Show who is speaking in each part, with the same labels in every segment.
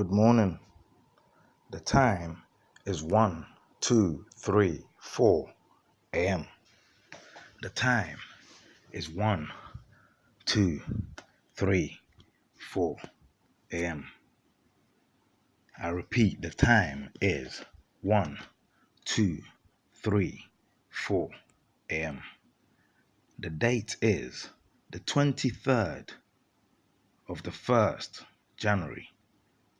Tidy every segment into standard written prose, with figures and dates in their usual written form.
Speaker 1: Good morning. The time is 1, 2, 3, 4 a.m. The time is 1, 2, 3, 4 a.m. I repeat, the time is 1, 2, 3, 4 a.m. The date is the 23rd of the 1st January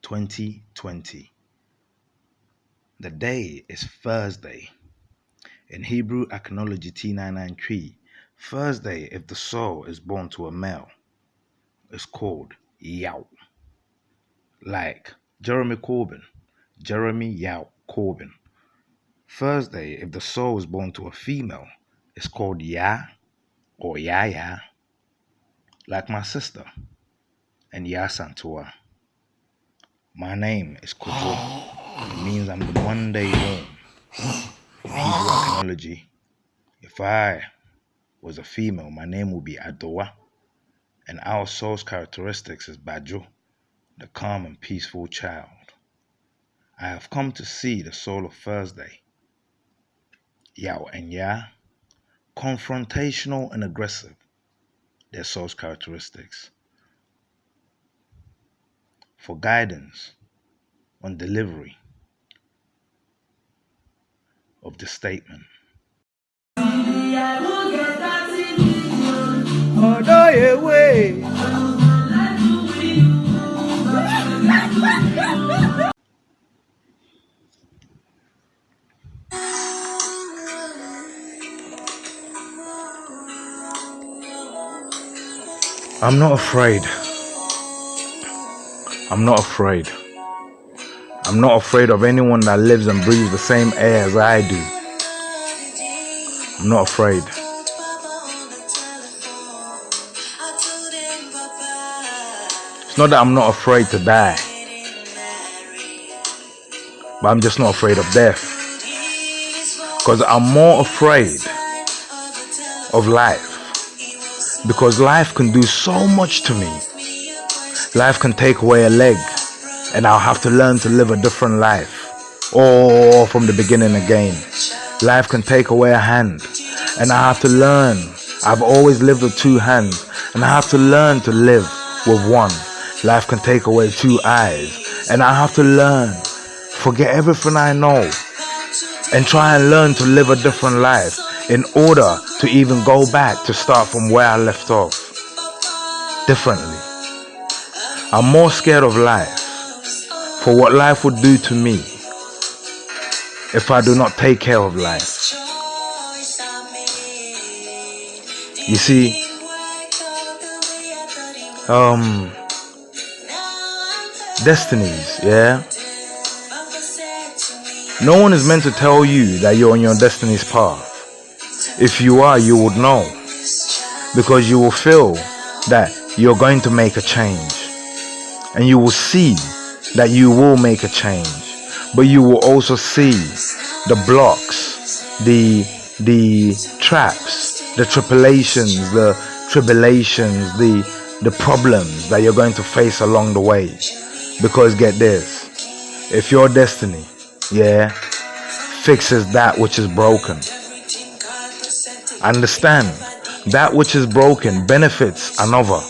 Speaker 1: 2020. The day is Thursday. In Hebrew Acknowledge T993, Thursday, if the soul is born to a male, is called Yao. Like Jeremy Yao Corbin. Thursday, if the soul is born to a female, is called Ya or Yaya. Like my sister and Ya Santua. My name is Kojo. It means I'm the Monday born. In Hebrew Acknowledge, if I was a female, my name would be Adoa, and our soul's characteristics is Bajo, the calm and peaceful child. I have come to see the soul of Thursday, Yao and Ya, confrontational and aggressive, their soul's characteristics, for guidance on delivery of the statement. I'm not afraid. I'm not afraid. I'm not afraid of anyone that lives and breathes the same air as I do. I'm not afraid. It's not that I'm not afraid to die, but I'm just not afraid of death. Because I'm more afraid of life. Because life can do so much to me. Life can take away a leg, and I'll have to learn to live a different life, or from the beginning again. Life can take away a hand, and I have to learn. I've always lived with two hands, and I have to learn to live with one. Life can take away two eyes, and I have to learn, forget everything I know, and try and learn to live a different life in order to even go back to start from where I left off differently. I'm more scared of life for what life would do to me if I do not take care of life. You see, destinies, yeah? No one is meant to tell you that you're on your destiny's path. If you are, you would know, because you will feel that you're going to make a change, and you will see that you will make a change, but you will also see the blocks, the traps, the tribulations, the problems that you're going to face along the way. Because get this, if your destiny, yeah, fixes that which is broken, understand, that which is broken benefits another.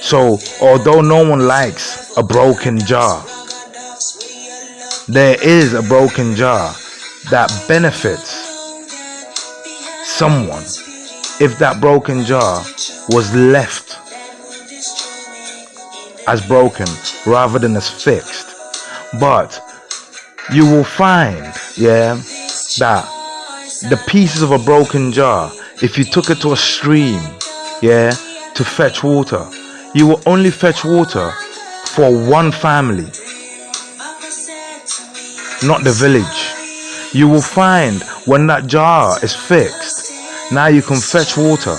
Speaker 1: So, although no one likes a broken jar, there is a broken jar that benefits someone if that broken jar was left as broken rather than as fixed. But you will find, yeah, that the pieces of a broken jar, if you took it to a stream, yeah, to fetch water, you will only fetch water for one family, not the village. You will find when that jar is fixed, now you can fetch water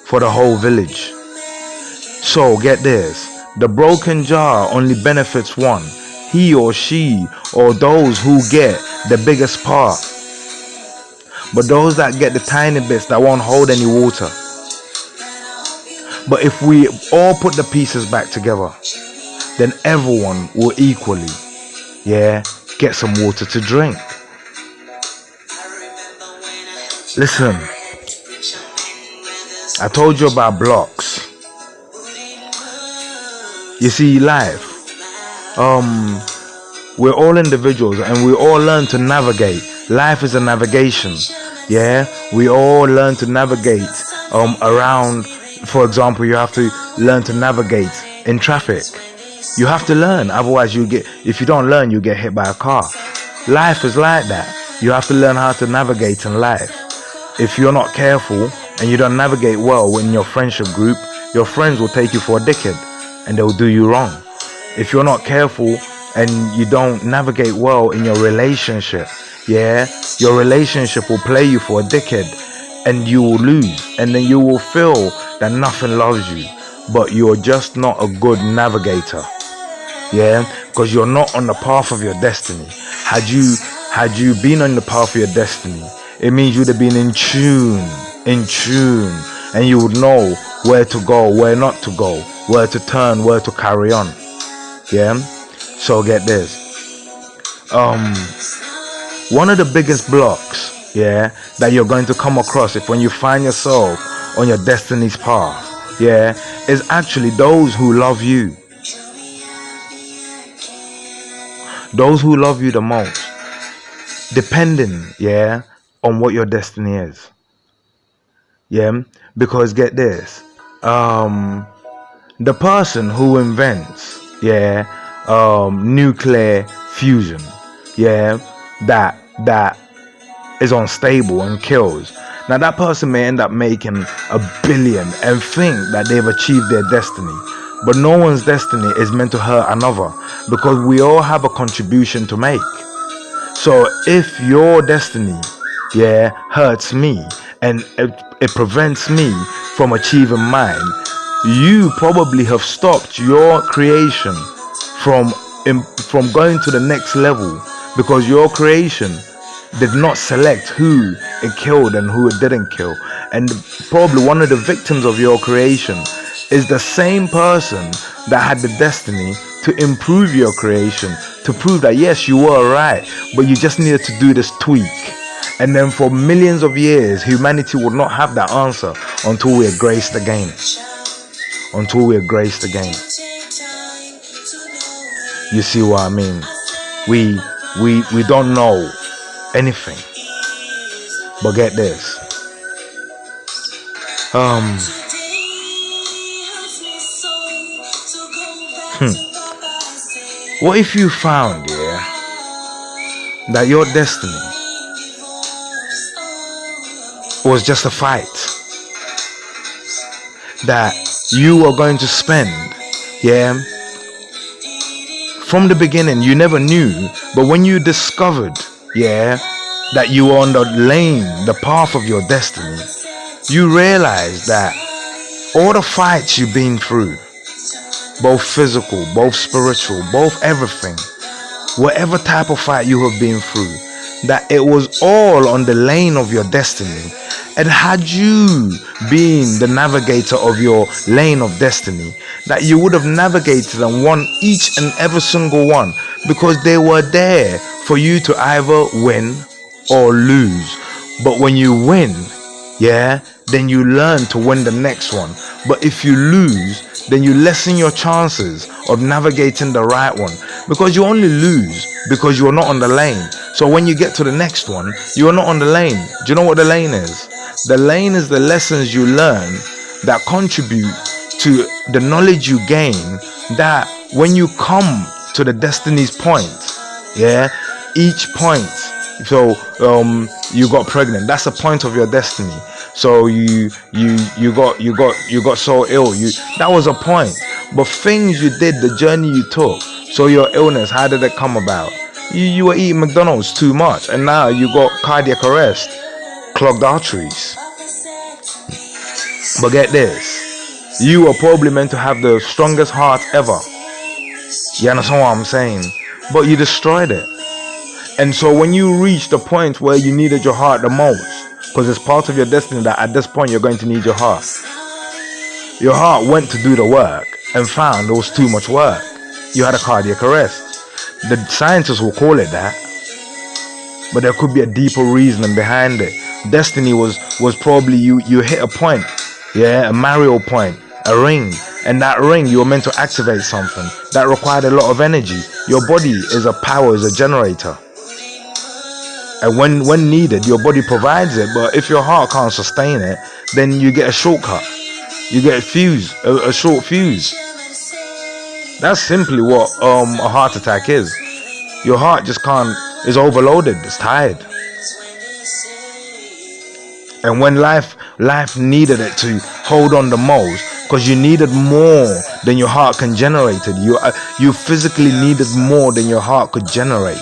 Speaker 1: for the whole village. So get this, the broken jar only benefits one, he or she, or those who get the biggest part. But those that get the tiny bits that won't hold any water. But if we all put the pieces back together, then everyone will equally, get some water to drink. Listen, I told you about blocks. You see, life, we're all individuals and we all learn to navigate. Life is a navigation. We all learn to navigate around. For example, you have to learn to navigate in traffic. You have to learn, otherwise if you don't learn, you get hit by a car. Life is like that. You have to learn how to navigate in life. If you're not careful and you don't navigate well in your friendship group, your friends will take you for a dickhead and they'll do you wrong. If you're not careful and you don't navigate well in your relationship, your relationship will play you for a dickhead and you will lose, and then you will feel that nothing loves you, but you're just not a good navigator. Because you're not on the path of your destiny. Had you been on the path of your destiny, it means you'd have been in tune, and you would know where to go, where not to go, where to turn, where to carry on. So get this. One of the biggest blocks, that you're going to come across when you find yourself on your destiny's path, is actually those who love you. Those who love you the most, depending, on what your destiny is. Because get this, the person who invents, nuclear fusion, that is unstable and kills. Now that person may end up making $1 billion and think that they've achieved their destiny. But no one's destiny is meant to hurt another, because we all have a contribution to make. So if your destiny, hurts me and it prevents me from achieving mine, you probably have stopped your creation from going to the next level, because your creation did not select who it killed and who it didn't kill. And probably one of the victims of your creation is the same person that had the destiny to improve your creation, to prove that yes, you were right, but you just needed to do this tweak. And then for millions of years, humanity would not have that answer until we're graced again. You see what I mean? We don't know anything. But get this. What if you found, that your destiny was just a fight that you were going to spend, from the beginning? You never knew, but when you discovered, that you were on the path of your destiny, you realized that all the fights you've been through, both physical, both spiritual, both everything, whatever type of fight you have been through, that it was all on the lane of your destiny. And had you been the navigator of your lane of destiny, that you would have navigated and won each and every single one, because they were there for you to either win or lose. But when you win, then you learn to win the next one. But if you lose, then you lessen your chances of navigating the right one, because you only lose because you're not on the lane. So when you get to the next one, you're not on the lane. Do you know what the lane is? The lane is the lessons you learn that contribute to the knowledge you gain, that when you come to the destiny's point, each point, so you got pregnant, that's a point of your destiny. So you got so ill, that was a point. But things you did, the journey you took, so your illness, how did it come about? You were eating McDonald's too much, and now you got cardiac arrest, clogged arteries. But get this, you were probably meant to have the strongest heart ever. You understand what I'm saying? But you destroyed it. And so when you reach the point where you needed your heart the most, because it's part of your destiny that at this point you're going to need your heart. Your heart went to do the work and found it was too much work. you had a cardiac arrest. The scientists will call it that, but there could be a deeper reasoning behind it. Destiny was probably you hit a point, a Mario point, a ring, and that ring you were meant to activate something that required a lot of energy. Your body is a generator, and when needed, your body provides it. But if your heart can't sustain it, then you get a shortcut. You get a short fuse. That's simply what a heart attack is. Your heart just is overloaded, it's tired. And when life needed it to hold on the most, because you needed more than your heart can generate it. You physically needed more than your heart could generate.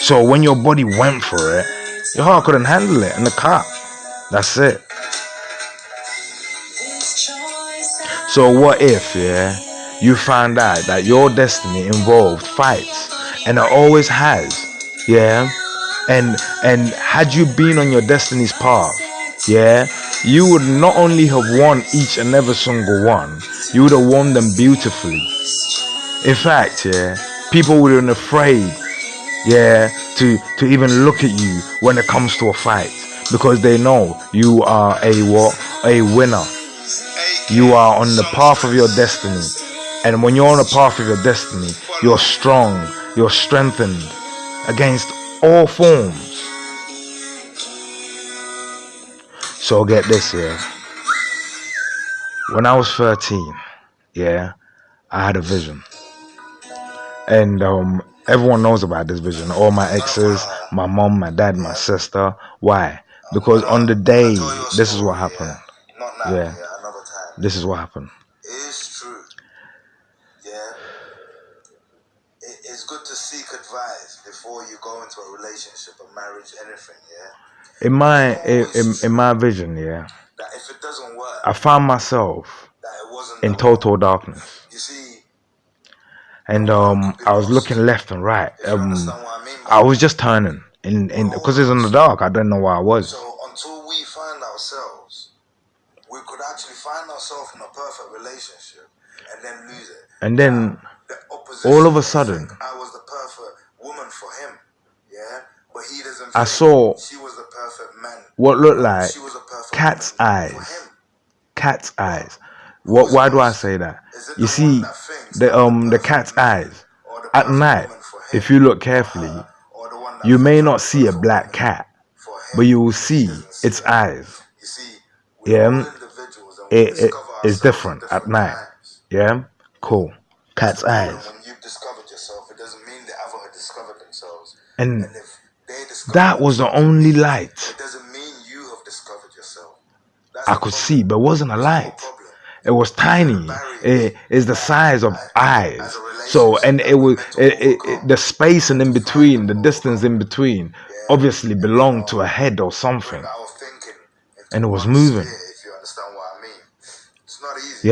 Speaker 1: So when your body went for it, your heart couldn't handle it, and the cut. That's it. So what if, you found out that your destiny involved fights, and it always has, and had you been on your destiny's path, you would not only have won each and every single one, you would have won them beautifully. In fact, people would have been afraid, to even look at you when it comes to a fight, because they know you are a winner. You are on the path of your destiny. And when you're on the path of your destiny, you're strong, you're strengthened against all forms. So get this, when I was 13, I had a vision. And everyone knows about this vision. All my exes, my mom, my dad, my sister. Why? Because on the day, this is what happened. This is what happened.
Speaker 2: It is true. It's good to seek advice before you go into a relationship, a marriage, anything.
Speaker 1: In my vision,
Speaker 2: that if it doesn't work,
Speaker 1: I found myself in total darkness.
Speaker 2: You see.
Speaker 1: And I was looking left and right. I was just turning, because it's in the dark. I didn't know where I was.
Speaker 2: So until we find ourselves, we could actually find ourselves in a perfect relationship and then lose it.
Speaker 1: And then all of a sudden,
Speaker 2: I was the perfect woman for him, but he doesn't.
Speaker 1: I saw
Speaker 2: she was the perfect man.
Speaker 1: What looked like
Speaker 2: she was a perfect
Speaker 1: cat's eyes. Cat's eyes. Why do I say that? You see, the cat's eyes. At night, if you look carefully, you may not see a black cat, but you will see its eyes. It is different at night. Cool. Cat's eyes.
Speaker 2: When you've discovered yourself, it doesn't mean the other had discovered themselves.
Speaker 1: And that was the only light
Speaker 2: it doesn't mean you have discovered yourself.
Speaker 1: I could see, but it wasn't a light. It was tiny. It is the size of eyes. So, and it was the space and in between, the distance in between, obviously belonged to a head or something, and it was moving.
Speaker 2: If you understand what I mean, it's not easy.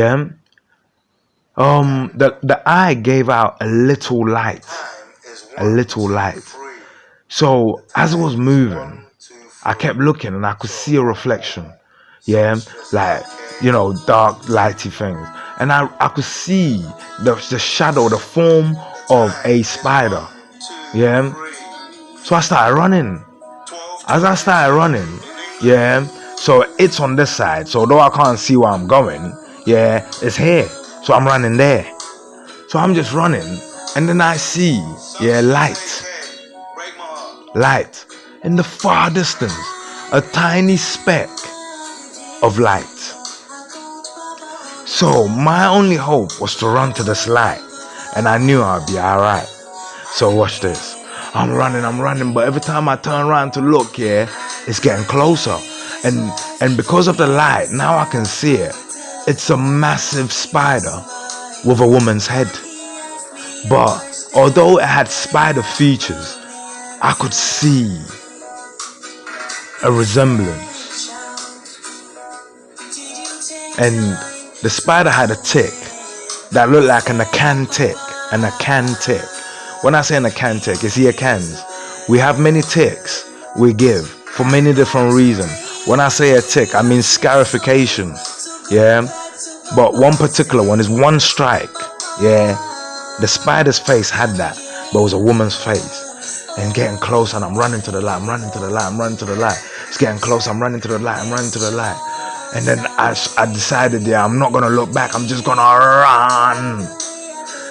Speaker 1: The eye gave out a little light, So as it was moving, I kept looking and I could see a reflection. Like, dark, lighty things. And I could see the shadow, the form of a spider. So I started running. As I started running, so it's on this side. So though I can't see where I'm going, it's here. So I'm running there. So I'm just running. And then I see, light. In the far distance, a tiny speck of light. So my only hope was to run to this light, and I knew I'd be alright. So watch this. I'm running, but every time I turn around to look, it's getting closer. And because of the light, now I can see it. It's a massive spider with a woman's head. But although it had spider features, I could see a resemblance. And the spider had a tick that looked like an acan tick. When I say an acan tick, it's ear cans. We have many ticks we give for many different reasons. When I say a tick, I mean scarification. But one particular one is one strike Yeah, the spider's face had that, but it was a woman's face. And getting close, and I'm running to the light, I'm running to the light, I'm running to the light. It's getting close, I'm running to the light, I'm running to the light. And then I decided, yeah, I'm not gonna look back, I'm just gonna run.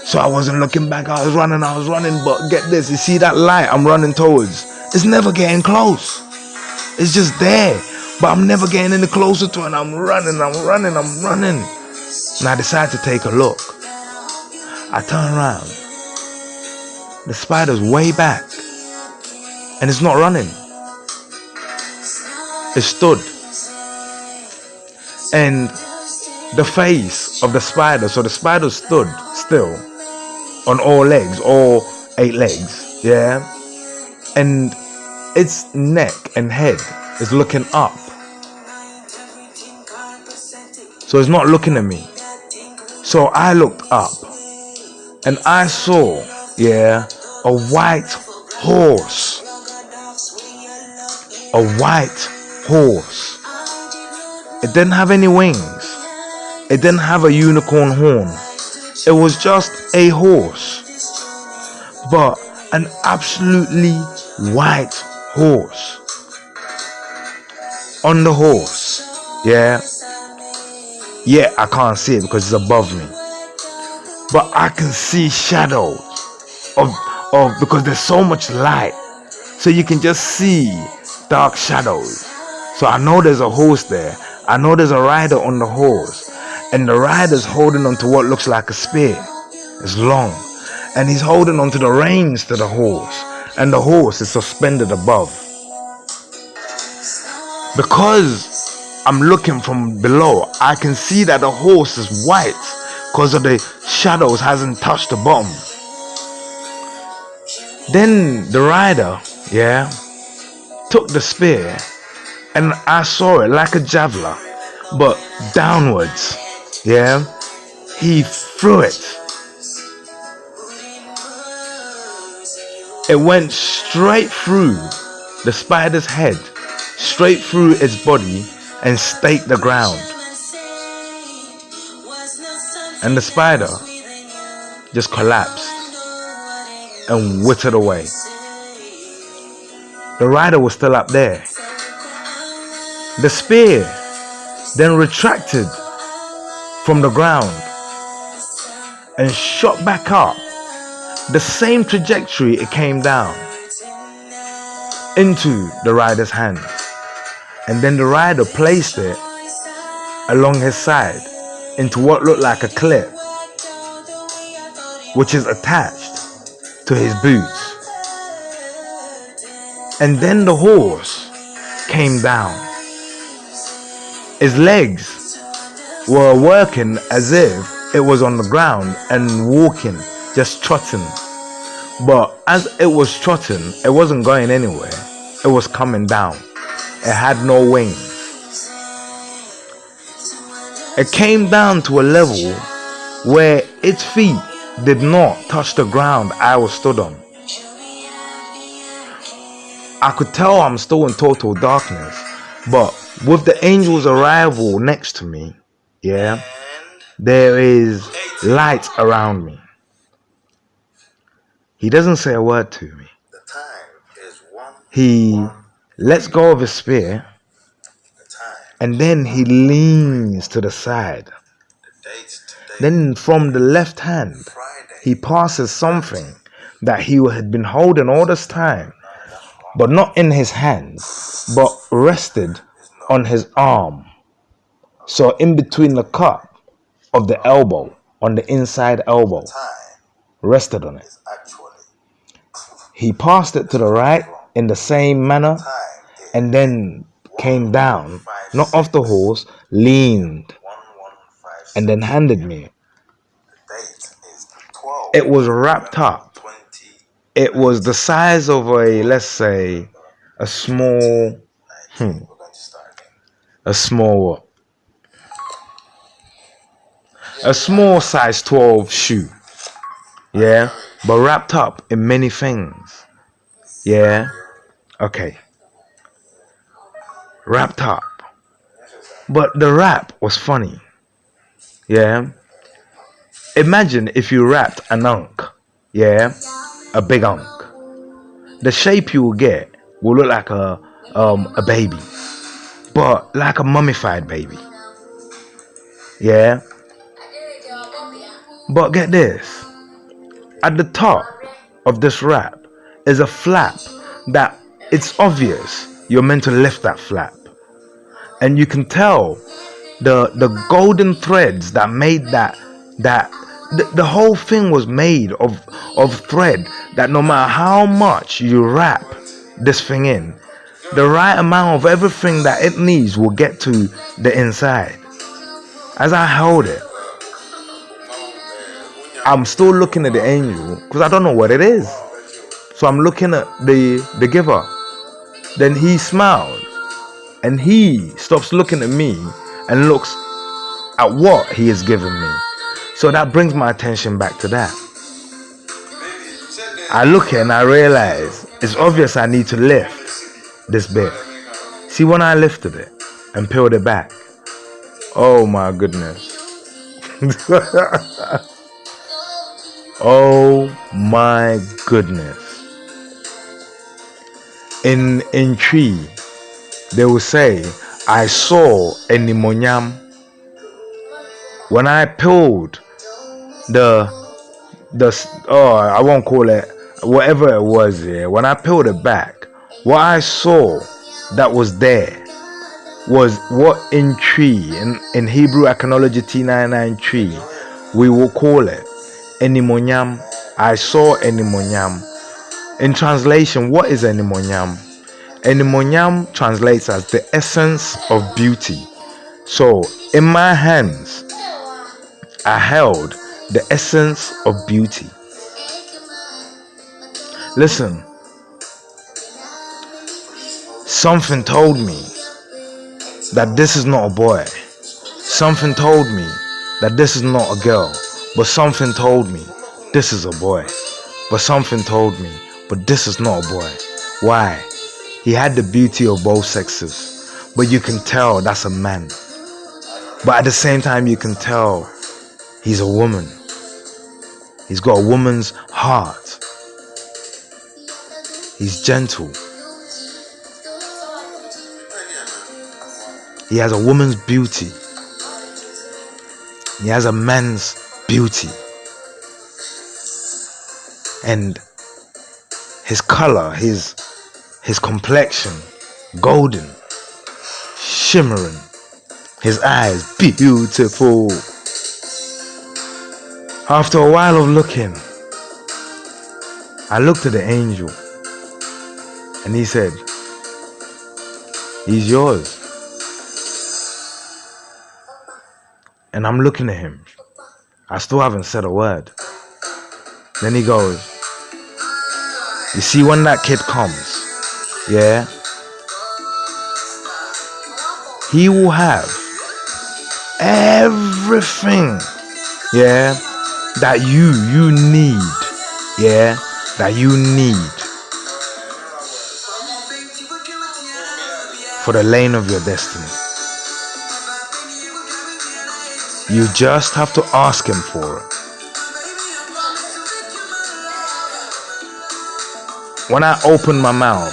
Speaker 1: So I wasn't looking back, I was running, but get this, you see that light I'm running towards? It's never getting close. It's just there. But I'm never getting any closer to it, and I'm running. And I decide to take a look. I turn around. The spider's way back. And it's not running. It stood. And the face of the spider, so the spider stood still on all legs, all 8 legs, yeah? And its neck and head is looking up. So it's not looking at me. So I looked up and I saw, yeah, a white horse. A white horse. It didn't have any wings. It didn't have a unicorn horn. It was just a horse. But an absolutely white horse. On the horse, yeah. Yeah, I can't see it because it's above me. But I can see shadows of because there's so much light. So you can just see dark shadows. So I know there's a horse there. I know there's a rider on the horse. And the rider's holding onto what looks like a spear. It's long. And he's holding onto the reins to the horse. And the horse is suspended above. Because I'm looking from below, I can see that the horse is white because of the shadows hasn't touched the bottom. Then the rider, yeah, took the spear and I saw it like a javelin, but downwards, yeah. He threw it. It went straight through the spider's head, straight through its body, and staked the ground. And the spider just collapsed and withered away. The rider was still up there. The spear then retracted from the ground and shot back up the same trajectory it came down into the rider's hand. And then the rider placed it along his side into what looked like a clip, which is attached to his boots. And then the horse came down. His legs were working as if it was on the ground and walking, just trotting. But as it was trotting, it wasn't going anywhere. It was coming down. It had no wings. It came down to a level where its feet did not touch the ground I was stood on. I could tell I'm still in total darkness, but with the angel's arrival next to me, yeah, there is light around me. He doesn't say a word to me. He lets go of his spear, and then he leans to the side. Then from the left hand, he passes something that he had been holding all this time, but not in his hand, but rested on his arm. So in between the cup of the elbow, on the inside elbow, rested on it. He passed it to the right in the same manner, and then came down, not off the horse, leaned, and then handed me it. It was wrapped up. It was the size of a, let's say, a small, a small size 12 shoe. Yeah, but wrapped up in many things. Yeah, okay. Wrapped up. But the wrap was funny. Yeah. Imagine if you wrapped an unk, yeah, a big unk. The shape you will get will look like a baby, but like a mummified baby, yeah. But get this, at the top of this wrap is a flap that it's obvious you're meant to lift that flap, and you can tell the golden threads that made the whole thing was made of thread that no matter how much you wrap this thing in, the right amount of everything that it needs will get to the inside. As I held it, I'm still looking at the angel because I don't know what it is. So I'm looking at the giver. Then he smiles and he stops looking at me and looks at what he has given me. So that brings my attention back to that. I look and I realize it's obvious I need to lift this bit. See, when I lifted it and peeled it back, oh my goodness. Oh my goodness. In tree, they will say, I saw a nimonyam. When I peeled I won't call it whatever it was here. When I peeled it back, what I saw that was there was what in tree, in Hebrew Iconology T99 tree, we will call it enimonyam. I saw enimonyam. In translation, what is enimonyam? Enimonyam translates as the essence of beauty. So in my hands, I held the essence of beauty. Listen, something told me that this is not a boy. Something told me that this is not a girl. But something told me this is a boy. But something told me, but this is not a boy. Why? He had the beauty of both sexes. But you can tell that's a man. But at the same time, you can tell he's a woman. He's got a woman's heart. He's gentle. He has a woman's beauty. He has a man's beauty. And his color, his complexion, golden, shimmering. His eyes, beautiful. After a while of looking, I looked at the angel and he said, he's yours. And I'm looking at him. I still haven't said a word. Then he goes, you see, when that kid comes, yeah, he will have everything, yeah, that you need, yeah, that you need for the lane of your destiny. You just have to ask him for it. When I opened my mouth,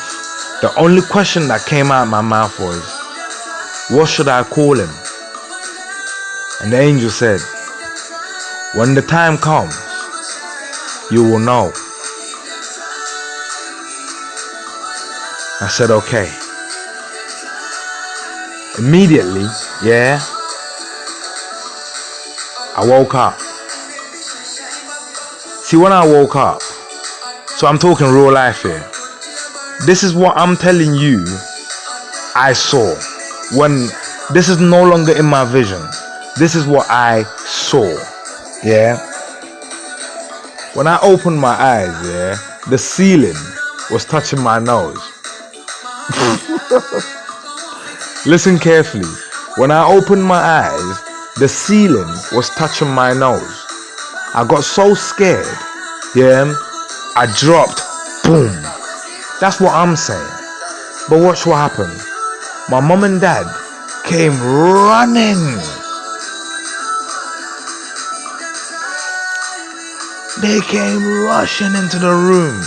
Speaker 1: the only question that came out of my mouth was, what should I call him? And the angel said, when the time comes, you will know. I said, okay. Immediately, yeah, I woke up. See, when I woke up, so I'm talking real life here. This is what I'm telling you I saw. When this is no longer in my vision. This is what I saw. Yeah. When I opened my eyes, yeah, the ceiling was touching my nose. Listen carefully. When I opened my eyes, the ceiling was touching my nose. I got so scared, yeah, I dropped, boom. That's what I'm saying. But watch what happened. My mom and dad came running. They came rushing into the room.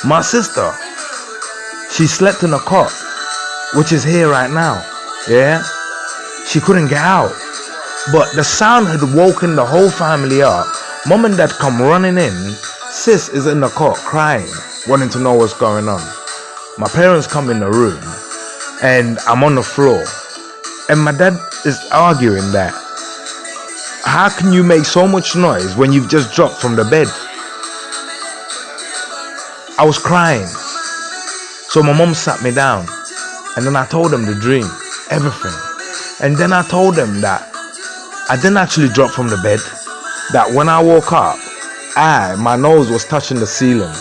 Speaker 1: My sister, she slept in a cot, which is here right now. Yeah? She couldn't get out. But the sound had woken the whole family up. Mom and dad come running in. Sis is in the cot crying, wanting to know what's going on. My parents come in the room and I'm on the floor. And my dad is arguing that, how can you make so much noise when you've just dropped from the bed? I was crying. So my mom sat me down. And then I told them the dream, everything. And then I told them that I didn't actually drop from the bed. That when I woke up, my nose was touching the ceiling.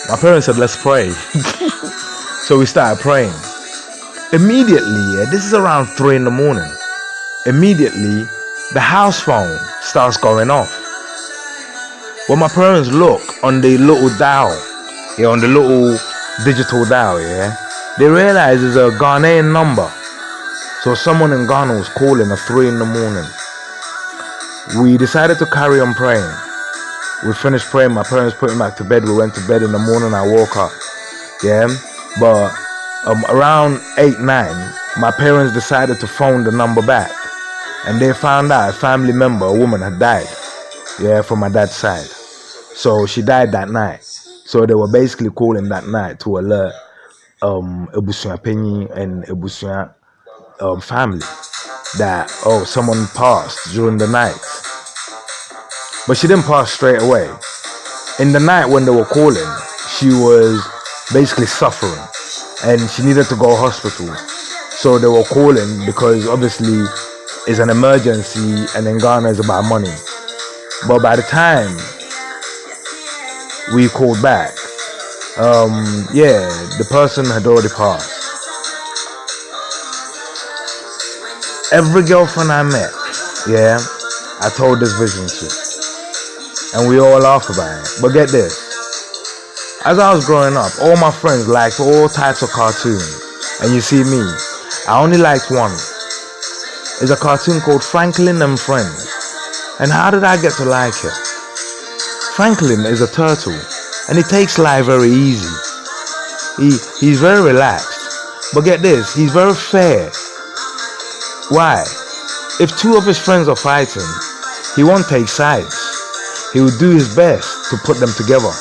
Speaker 1: My parents said, let's pray. So we started praying. Immediately, this is around 3 in the morning. Immediately, the house phone starts going off. When my parents look on the little dial, on the little digital dial, they realize it's a Ghanaian number. So someone in Ghana was calling at 3 in the morning. We decided to carry on praying. We finished praying, my parents put me back to bed. We went to bed in the morning, I woke up. But around 8, 9, my parents decided to phone the number back. And they found out a family member, a woman, had died. From my dad's side. So she died that night. So they were basically calling that night to alert Ebusua Penny and Ebusua family that someone passed during the night. But she didn't pass straight away. In the night when they were calling, she was basically suffering and she needed to go to hospital. So they were calling because obviously it's an emergency and in Ghana it's about money. But by the time we called back, the person had already passed. Every girlfriend I met, I told this vision to. And we all laugh about it. But get this. As I was growing up, all my friends liked all types of cartoons. And you see me, I only liked one. It's a cartoon called Franklin and Friends. And how did I get to like it? Franklin is a turtle. And he takes life very easy. He's very relaxed. But get this, he's very fair. Why? If 2 of his friends are fighting, he won't take sides. He will do his best to put them together.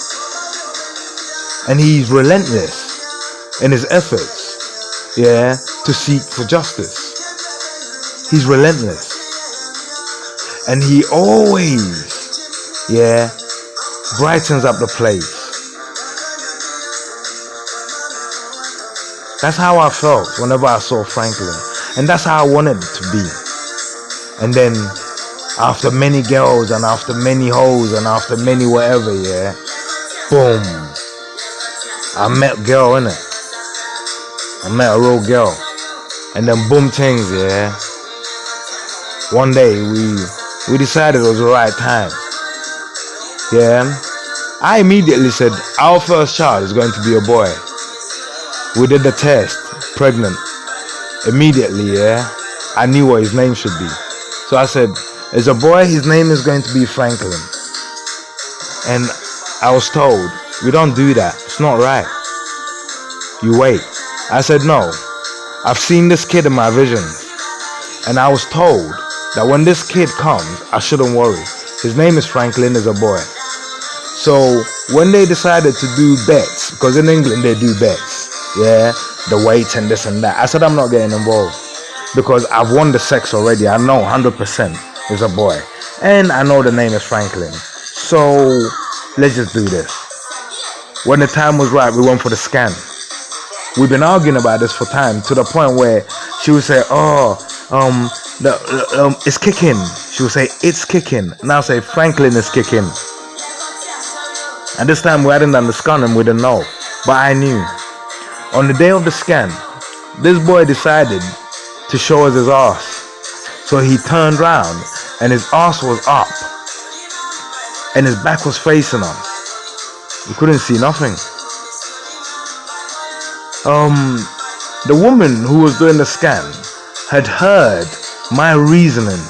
Speaker 1: And he's relentless in his efforts, to seek for justice. He's relentless. And he always, brightens up the place. That's how I felt whenever I saw Franklin. And that's how I wanted it to be. And then, after many girls and after many hoes and after many whatever, boom. I met a girl, innit? I met a real girl. And then boom things, One day, we decided it was the right time. I immediately said, our first child is going to be a boy. We did the test, pregnant. Immediately, I knew what his name should be. So I said, it's a boy, his name is going to be Franklin. And I was told, we don't do that. It's not right. You wait. I said, no. I've seen this kid in my vision. And I was told that when this kid comes, I shouldn't worry. His name is Franklin, is a boy. So when they decided to do bets, because in England they do bets, the weight and this and that, I said I'm not getting involved because I've won the sex already. I know 100% is a boy, and I know the name is Franklin. So let's just do this. When the time was right, we went for the scan. We've been arguing about this for time, to the point where she would say, it's kicking. She would say, it's kicking. Now say, Franklin is kicking. And this time we hadn't done the scan and we didn't know. But I knew. On the day of the scan, this boy decided to show us his ass. So he turned round and his ass was up. And his back was facing us. We couldn't see nothing. The woman who was doing the scan had heard my reasoning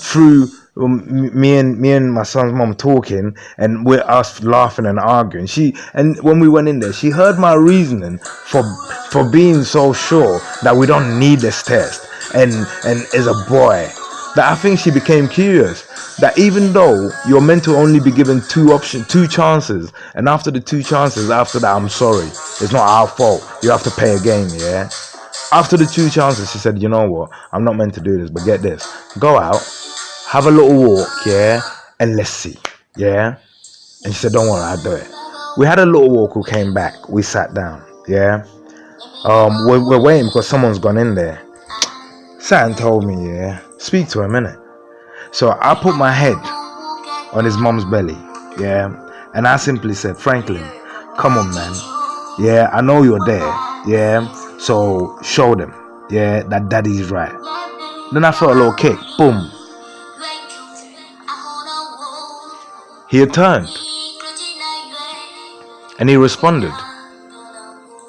Speaker 1: through me and my son's mom talking, and we're us laughing and arguing. And when we went in there, she heard my reasoning for being so sure that we don't need this test, and as a boy, that I think she became curious that even though you're meant to only be given two chances, and after the two chances, after that, I'm sorry, it's not our fault, you have to pay again. Yeah, after the two chances, she said, you know what, I'm not meant to do this, but get this, go out, have a little walk, yeah, and let's see, yeah. And she said, don't worry, I'll do it. We had a little walk, we came back, we sat down, yeah. We're waiting because someone's gone in there. Sat and told me, yeah, speak to him, innit? So I put my head on his mom's belly, yeah, and I simply said, Franklin, come on, man, yeah, I know you're there, yeah, so show them, yeah, that daddy's right. Then I felt a little kick, boom. He had turned and he responded.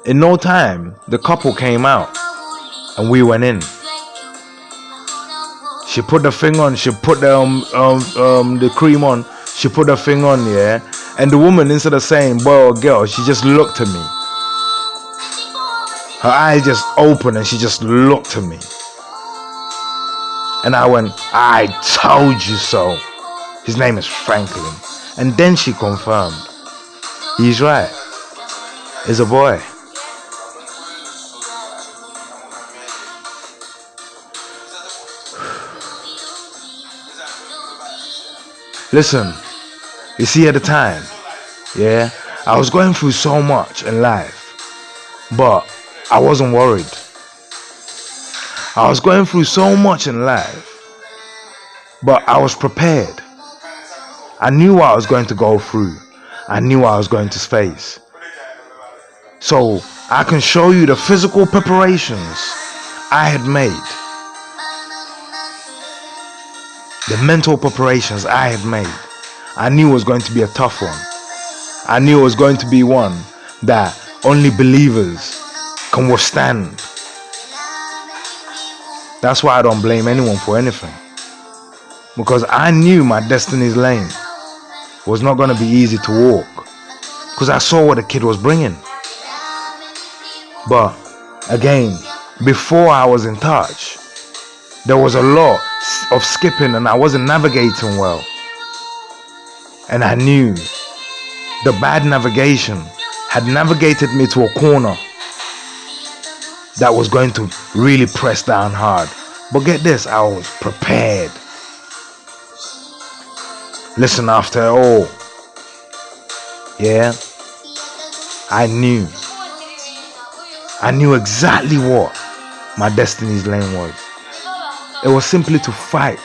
Speaker 1: In no time, the couple came out and we went in. She put the thing on, she put the cream on, she put the thing on, yeah. And the woman, instead of saying boy or girl, she just looked at me. Her eyes just opened and she just looked at me. And I went, I told you so. His name is Franklin. And then she confirmed, he's right, he's a boy. Listen, you see, at the time, yeah, I was going through so much in life, but I wasn't worried. I was going through so much in life, but I was prepared. I knew what I was going to go through. I knew what I was going to face. So I can show you the physical preparations I had made. The mental preparations I had made. I knew it was going to be a tough one. I knew it was going to be one that only believers can withstand. That's why I don't blame anyone for anything. Because I knew my destiny's lane was not going to be easy to walk. Because I saw what the kid was bringing. But again, before I was in touch, there was a lot of skipping and I wasn't navigating well. And I knew the bad navigation had navigated me to a corner that was going to really press down hard. But get this, I was prepared. Listen, after all, yeah, I knew exactly what my destiny's lane was. It was simply to fight.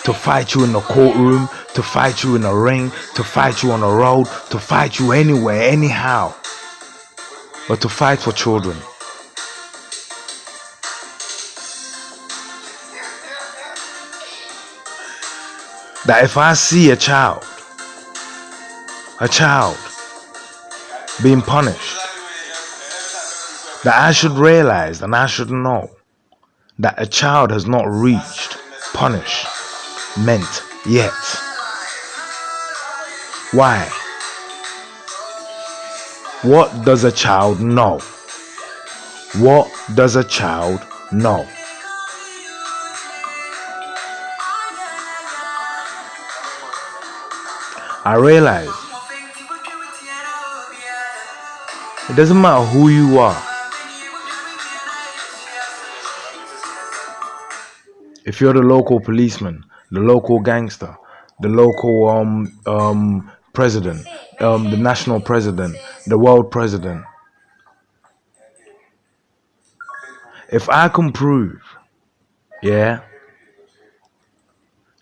Speaker 1: To fight you in the courtroom, to fight you in the ring, to fight you on the road, to fight you anywhere, anyhow. But to fight for children. That if I see a child being punished, that I should realize and I should know that a child has not reached punishment yet. Why? What does a child know? What does a child know? I realize it doesn't matter who you are. If you're the local policeman, the local gangster, the local president, the national president, the world president, if I can prove, yeah,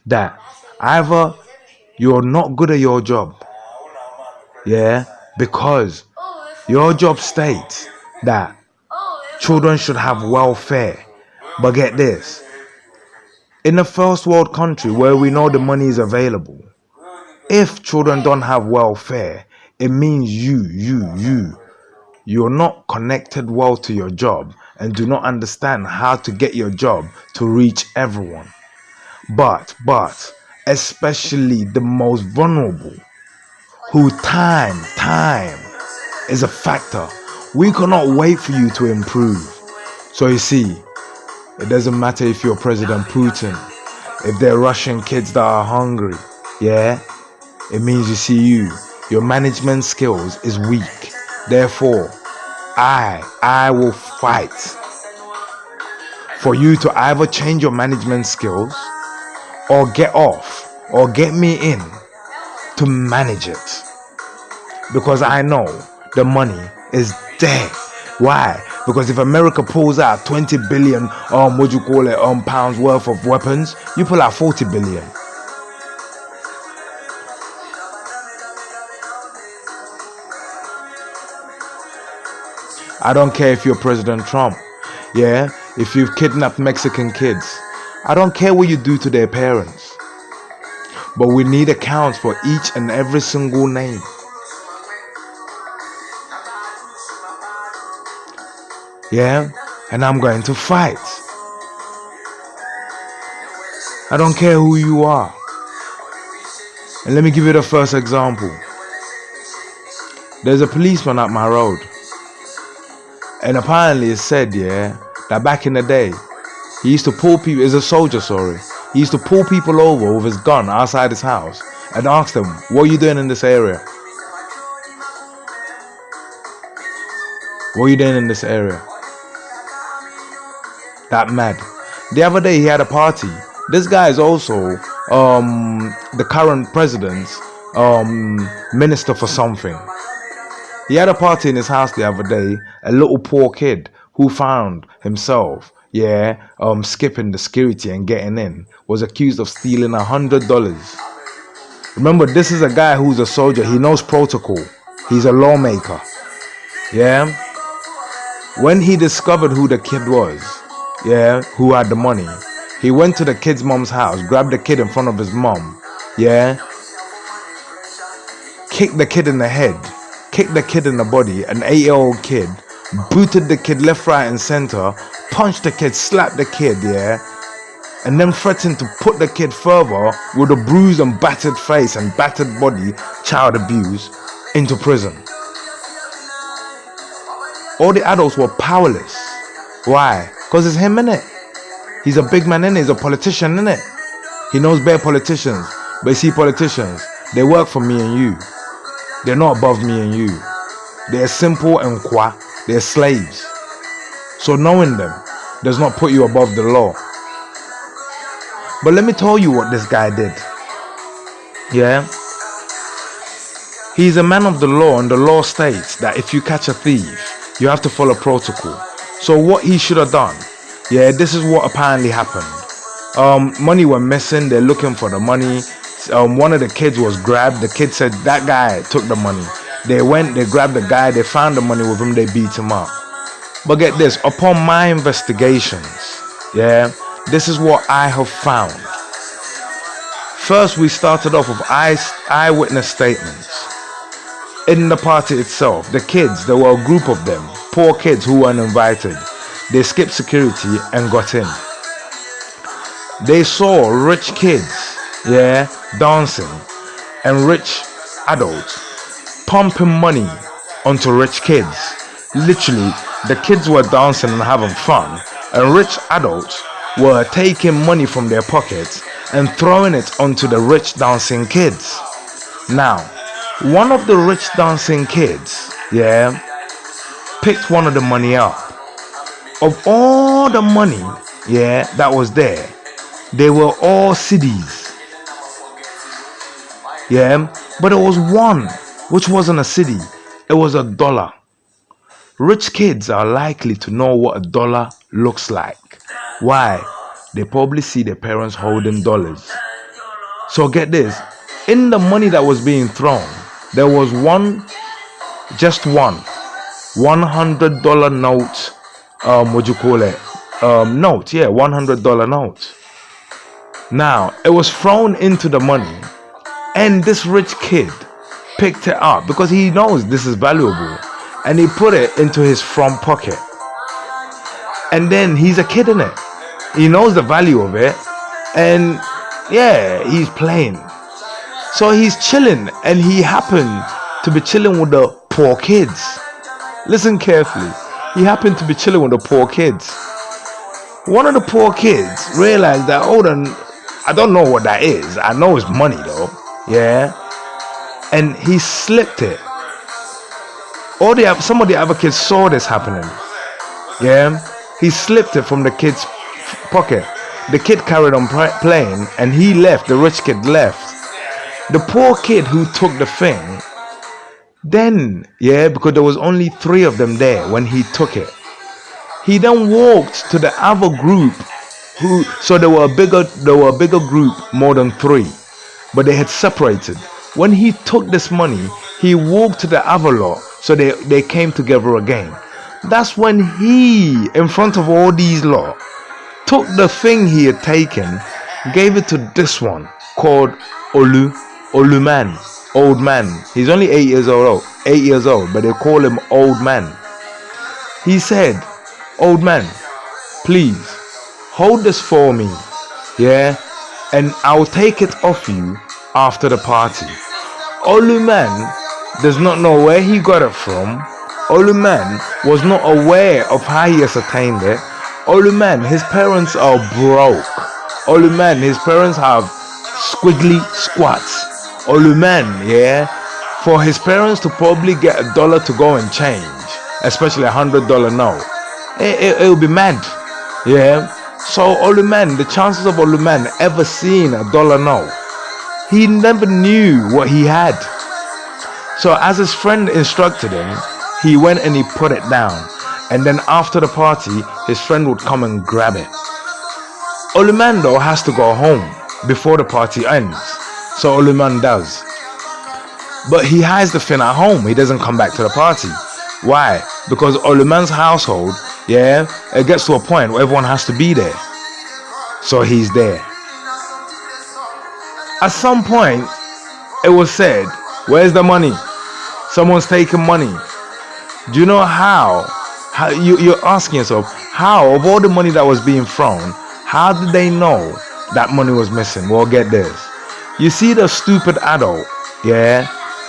Speaker 1: that either you're not good at your job, yeah, because your job states that children should have welfare, but get this, in a first world country where we know the money is available, if children don't have welfare, it means you're not connected well to your job, and do not understand how to get your job to reach everyone. But, especially the most vulnerable, who time is a factor. We cannot wait for you to improve. So you see, it doesn't matter if you're President Putin, if they're Russian kids that are hungry, yeah? It means your management skills is weak. Therefore, I will fight for you to either change your management skills or get off or get me in to manage it. Because I know the money is there. Why? Because if America pulls out 20 billion pounds worth of weapons, you pull out 40 billion. I don't care if you're President Trump. Yeah, if you've kidnapped Mexican kids, I don't care what you do to their parents. But we need accounts for each and every single name. Yeah, and I'm going to fight. I don't care who you are. And let me give you the first example. There's a policeman up my road. And apparently it's said, yeah, that back in the day, he used to pull people, as a soldier, he used to pull people over with his gun outside his house and ask them, what are you doing in this area? What are you doing in this area? That mad. The other day he had a party. This guy is also the current president's minister for something. He had a party in his house the other day. A little poor kid who found himself, skipping the security and getting in, was accused of stealing $100. Remember, this is a guy who's a soldier. He knows protocol. He's a lawmaker. Yeah. When he discovered who the kid was, who had the money, he went to the kid's mom's house, grabbed the kid in front of his mom, kicked the kid in the head, kicked the kid in the body, an 8-year-old kid, booted the kid left, right and center, punched the kid, slapped the kid, and then threatened to put the kid further with a bruised and battered face and battered body, child abuse, into prison. All the adults were powerless. Why? Because it's him, innit? He's a big man, innit? He's a politician, innit? He knows better politicians. But you see, politicians, they work for me and you. They're not above me and you. They're simple and they're slaves. So knowing them does not put you above the law. But let me tell you what this guy did. He's a man of the law, and the law states that if you catch a thief, you have to follow protocol. So what he should have done, this is what apparently happened. Money went missing. They're looking for the money. One of the kids was grabbed. The kid said that guy took the money. They went, they grabbed the guy, they found the money with him, they beat him up. But get this, upon my investigations, this is what I have found. First, we started off with eyewitness statements. In the party itself, the kids, there were a group of them, poor kids who weren't invited. They skipped security and got in. They saw rich kids, dancing, and rich adults pumping money onto rich kids. Literally, the kids were dancing and having fun, and rich adults were taking money from their pockets and throwing it onto the rich dancing kids. Now, one of the rich dancing kids, picked one of the money up. Of all the money, that was there, they were all cedis. But there was one which wasn't a cedi, it was $1. Rich kids are likely to know what $1 looks like. Why? They probably see their parents holding dollars. So get this, in the money that was being thrown, there was just one $100 note, note, $100 note. Now, it was thrown into the money, and this rich kid picked it up because he knows this is valuable, and he put it into his front pocket. And then he's a kid in it. He knows the value of it. And yeah, he's playing. So he's chilling, and he happened to be chilling with the poor kids. Listen carefully. He happened to be chilling with the poor kids. One of the poor kids realized that, hold on, I don't know what that is. I know it's money though. Yeah. And he slipped it. Some of the other kids saw this happening. Yeah. He slipped it from the kid's pocket. The kid carried on playing, and he left. The rich kid left. The poor kid who took the thing, then, yeah, because there was only 3 of them there when he took it. He then walked to the other group so there were a bigger group, more than 3, but they had separated. When he took this money, he walked to the other lot, so they came together again. That's when he, in front of all these lot, took the thing he had taken, gave it to this one called Oluman, old man. He's only 8 years old, but they call him old man. He said, old man, please hold this for me, yeah, and I'll take it off you after the party. Oluman does not know where he got it from. Oluman was not aware of how he ascertained it. Oluman, his parents are broke. Oluman, his parents have squiggly squats. Oluman, yeah, for his parents to probably get $1 to go and change, especially $100 note, it will be mad, yeah. So Oluman, the chances of Oluman ever seeing $1 note, he never knew what he had. So as his friend instructed him, he went and he put it down, and then after the party, his friend would come and grab it. Oluman though has to go home before the party ends. So Oluman does. But he hides the thing at home. He doesn't come back to the party. Why? Because Oluman's household, yeah, it gets to a point where everyone has to be there. So he's there. At some point, it was said, where's the money? Someone's taking money. Do you know how you're asking yourself, how, of all the money that was being thrown, how did they know that money was missing? Well, get this. You see the stupid adult, yeah,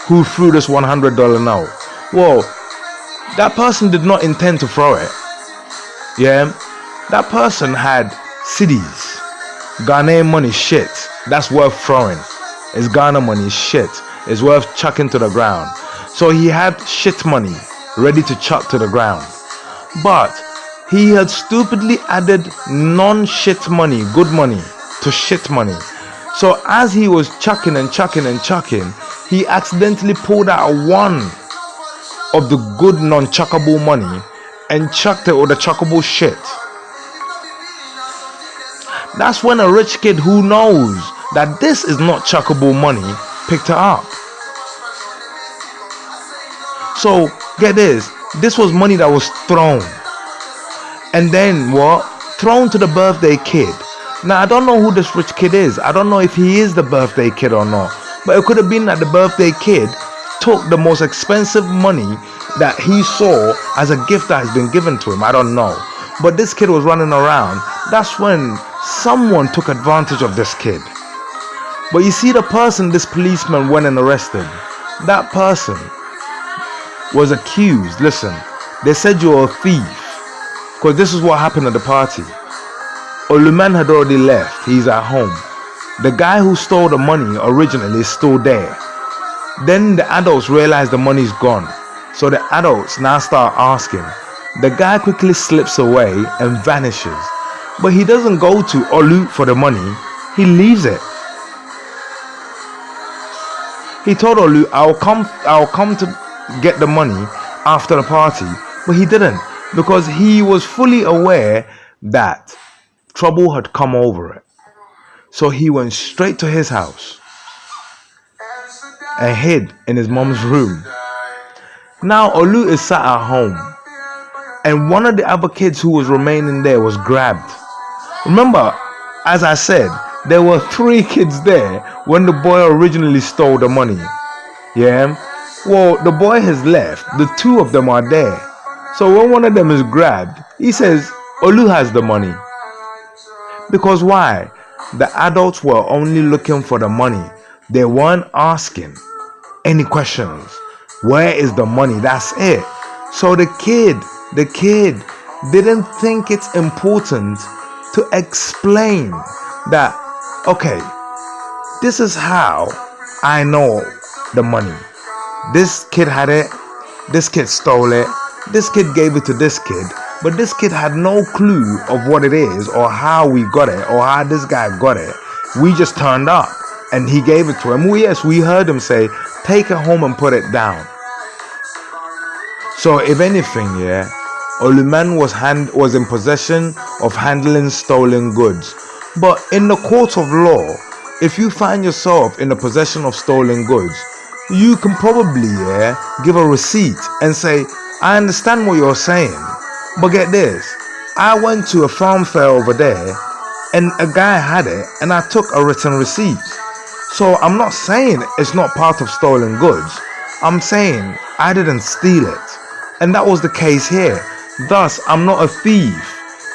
Speaker 1: who threw this $100 note. Well, that person did not intend to throw it. Yeah, that person had cedis. Ghanaian money shit. That's worth throwing. It's Ghana money shit. It's worth chucking to the ground. So he had shit money ready to chuck to the ground. But he had stupidly added non-shit money, good money, to shit money. So as he was chucking and chucking and chucking, he accidentally pulled out one of the good non-chuckable money and chucked it with the chuckable shit. That's when a rich kid who knows that this is not chuckable money picked it up. So get this, this was money that was thrown. And then what? Thrown to the birthday kid. Now I don't know who this rich kid is. I don't know if he is the birthday kid or not. But it could have been that the birthday kid took the most expensive money that he saw as a gift that has been given to him. I don't know. But this kid was running around. That's when someone took advantage of this kid. But you see the person this policeman went and arrested, that person was accused. Listen, they said you're a thief. Because this is what happened at the party. Oluman had already left. He's at home. The guy who stole the money originally is still there. Then the adults realize the money's gone. So the adults now start asking. The guy quickly slips away and vanishes. But he doesn't go to Olu for the money. He leaves it. He told Olu, I'll come to get the money after the party. But he didn't, because he was fully aware that trouble had come over it. So he went straight to his house and hid in his mom's room. Now Olu is sat at home, and one of the other kids who was remaining there was grabbed. Remember, as I said, there were 3 kids there when the boy originally stole the money. Yeah? Well, the boy has left. The 2 of them are there. So when one of them is grabbed, he says, Olu has the money. Because why? The adults were only looking for the money. They weren't asking any questions. Where is the money? That's it. So the kid didn't think it's important to explain that, okay, this is how I know the money. This kid had it, this kid stole it, this kid gave it to this kid, but this kid had no clue of what it is or how we got it or how this guy got it. We just turned up and he gave it to him. Well, yes, we heard him say, take it home and put it down. So if anything, yeah, Oluman was in possession of handling stolen goods. But in the court of law, if you find yourself in the possession of stolen goods, you can probably, give a receipt and say, I understand what you're saying, but get this, I went to a farm fair over there and a guy had it and I took a written receipt. So I'm not saying it's not part of stolen goods. I'm saying I didn't steal it. And that was the case here. Thus, I'm not a thief.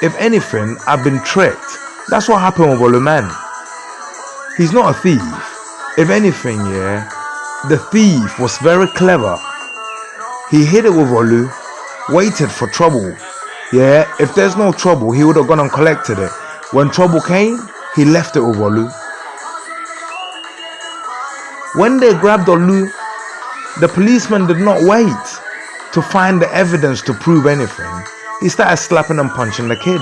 Speaker 1: If anything, I've been tricked. That's what happened with Oluman. He's not a thief. If anything, the thief was very clever. He hid it with Olu, waited for trouble. If there's no trouble, he would have gone and collected it. When trouble came, he left it with Olu. When they grabbed Olu, the policeman did not wait to find the evidence to prove anything. He started slapping and punching the kid.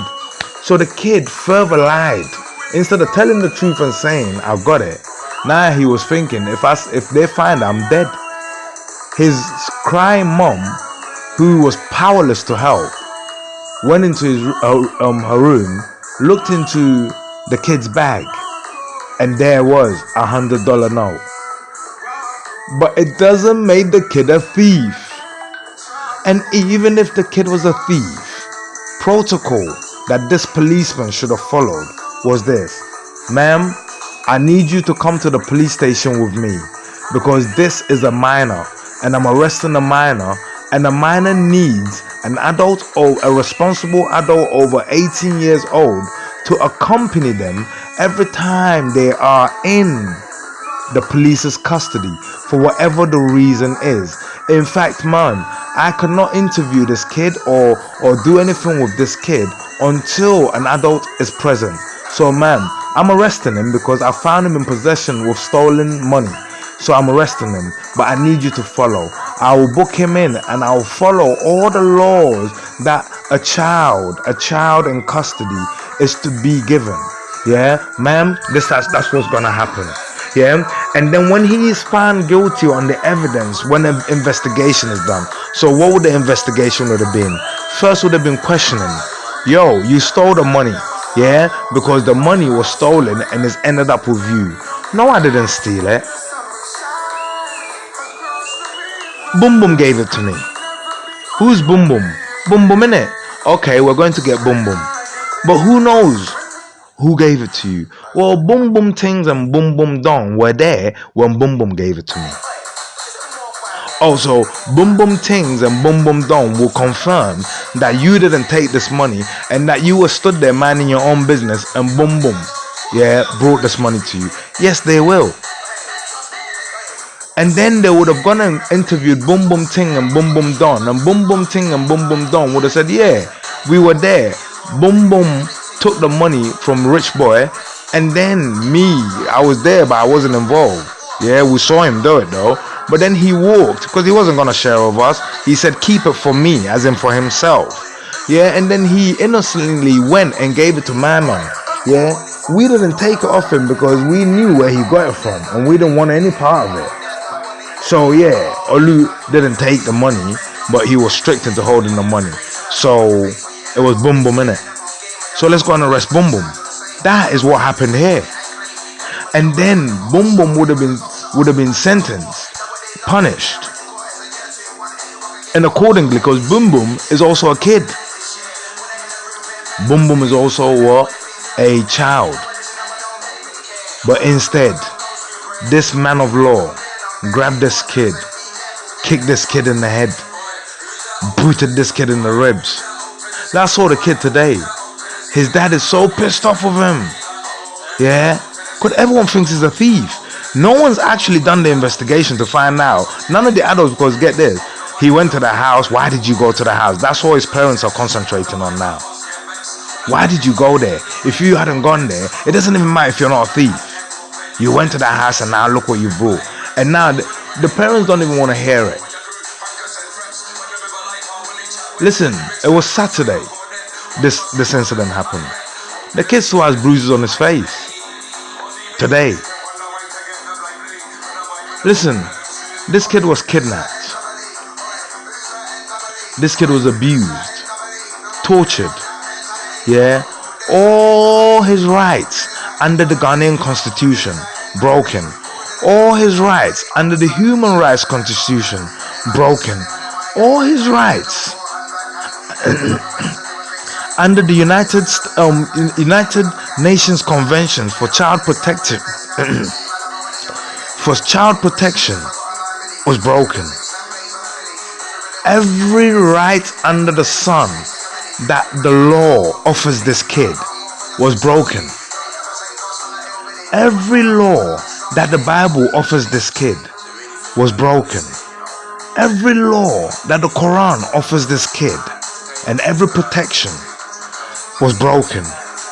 Speaker 1: So the kid further lied. Instead of telling the truth and saying, I got it, now he was thinking, if they find I'm dead. His crying mom, who was powerless to help, went into her room, looked into the kid's bag, and there was $100 note. But it doesn't make the kid a thief. And even if the kid was a thief, protocol that this policeman should have followed was this: ma'am, I need you to come to the police station with me because this is a minor and I'm arresting a minor, and a minor needs an adult or a responsible adult over 18 years old to accompany them every time they are in the police's custody for whatever the reason is. In fact, man, I could not interview this kid or do anything with this kid until an adult is present. So ma'am, I'm arresting him because I found him in possession with stolen money. So I'm arresting him, but I need you to follow. I will book him in and I will follow all the laws that a child in custody is to be given. Ma'am, that's what's gonna happen. And then when he is found guilty on the evidence, when the investigation is done, so what would the investigation would have been? First would have been questioning, yo, you stole the money, because the money was stolen and it's ended up with you. No, I didn't steal it. Boom Boom gave it to me. Who's Boom Boom? Boom Boom, innit? Okay, we're going to get Boom Boom. But who knows who gave it to you? Well, Boom Boom Tings and Boom Boom Dong were there when Boom Boom gave it to me. Also, Boom Boom Tings and Boom Boom Dong will confirm that you didn't take this money and that you were stood there minding your own business and Boom Boom, brought this money to you. Yes, they will. And then they would have gone and interviewed Boom Boom Ting and Boom Boom Don, and Boom Boom Ting and Boom Boom Don would have said, yeah, we were there. Boom Boom took the money from Rich Boy, and then I was there, but I wasn't involved. We saw him do it though. But then he walked, because he wasn't going to share with us. He said, keep it for me, as in for himself. And then he innocently went and gave it to my man. We didn't take it off him because we knew where he got it from, and we didn't want any part of it. So Olu didn't take the money, but he was strict into holding the money. So it was Boom Boom, innit? So let's go and arrest Boom Boom. That is what happened here. And then Boom Boom would have been sentenced, punished, and accordingly, because Boom Boom is also a kid. Boom Boom is also a child. But instead, this man of law grabbed this kid, kicked this kid in the head, booted this kid in the ribs. That's saw the kid today. His dad is so pissed off with him. Yeah? Because everyone thinks he's a thief. No one's actually done the investigation to find out. None of the adults, because get this. He went to the house. Why did you go to the house? That's all his parents are concentrating on now. Why did you go there? If you hadn't gone there, it doesn't even matter if you're not a thief. You went to that house and now look what you brought. And now the parents don't even want to hear it. Listen, it was Saturday. This incident happened. The kid still has bruises on his face. Today. Listen, this kid was kidnapped. This kid was abused, tortured. Yeah, all his rights under the Ghanaian constitution broken. All his rights under the human rights constitution broken. All his rights under the United Nations Convention for Child Protection was broken. Every right under the sun that the law offers this kid was broken. Every law that the Bible offers this kid was broken. Every law that the Quran offers this kid and every protection was broken.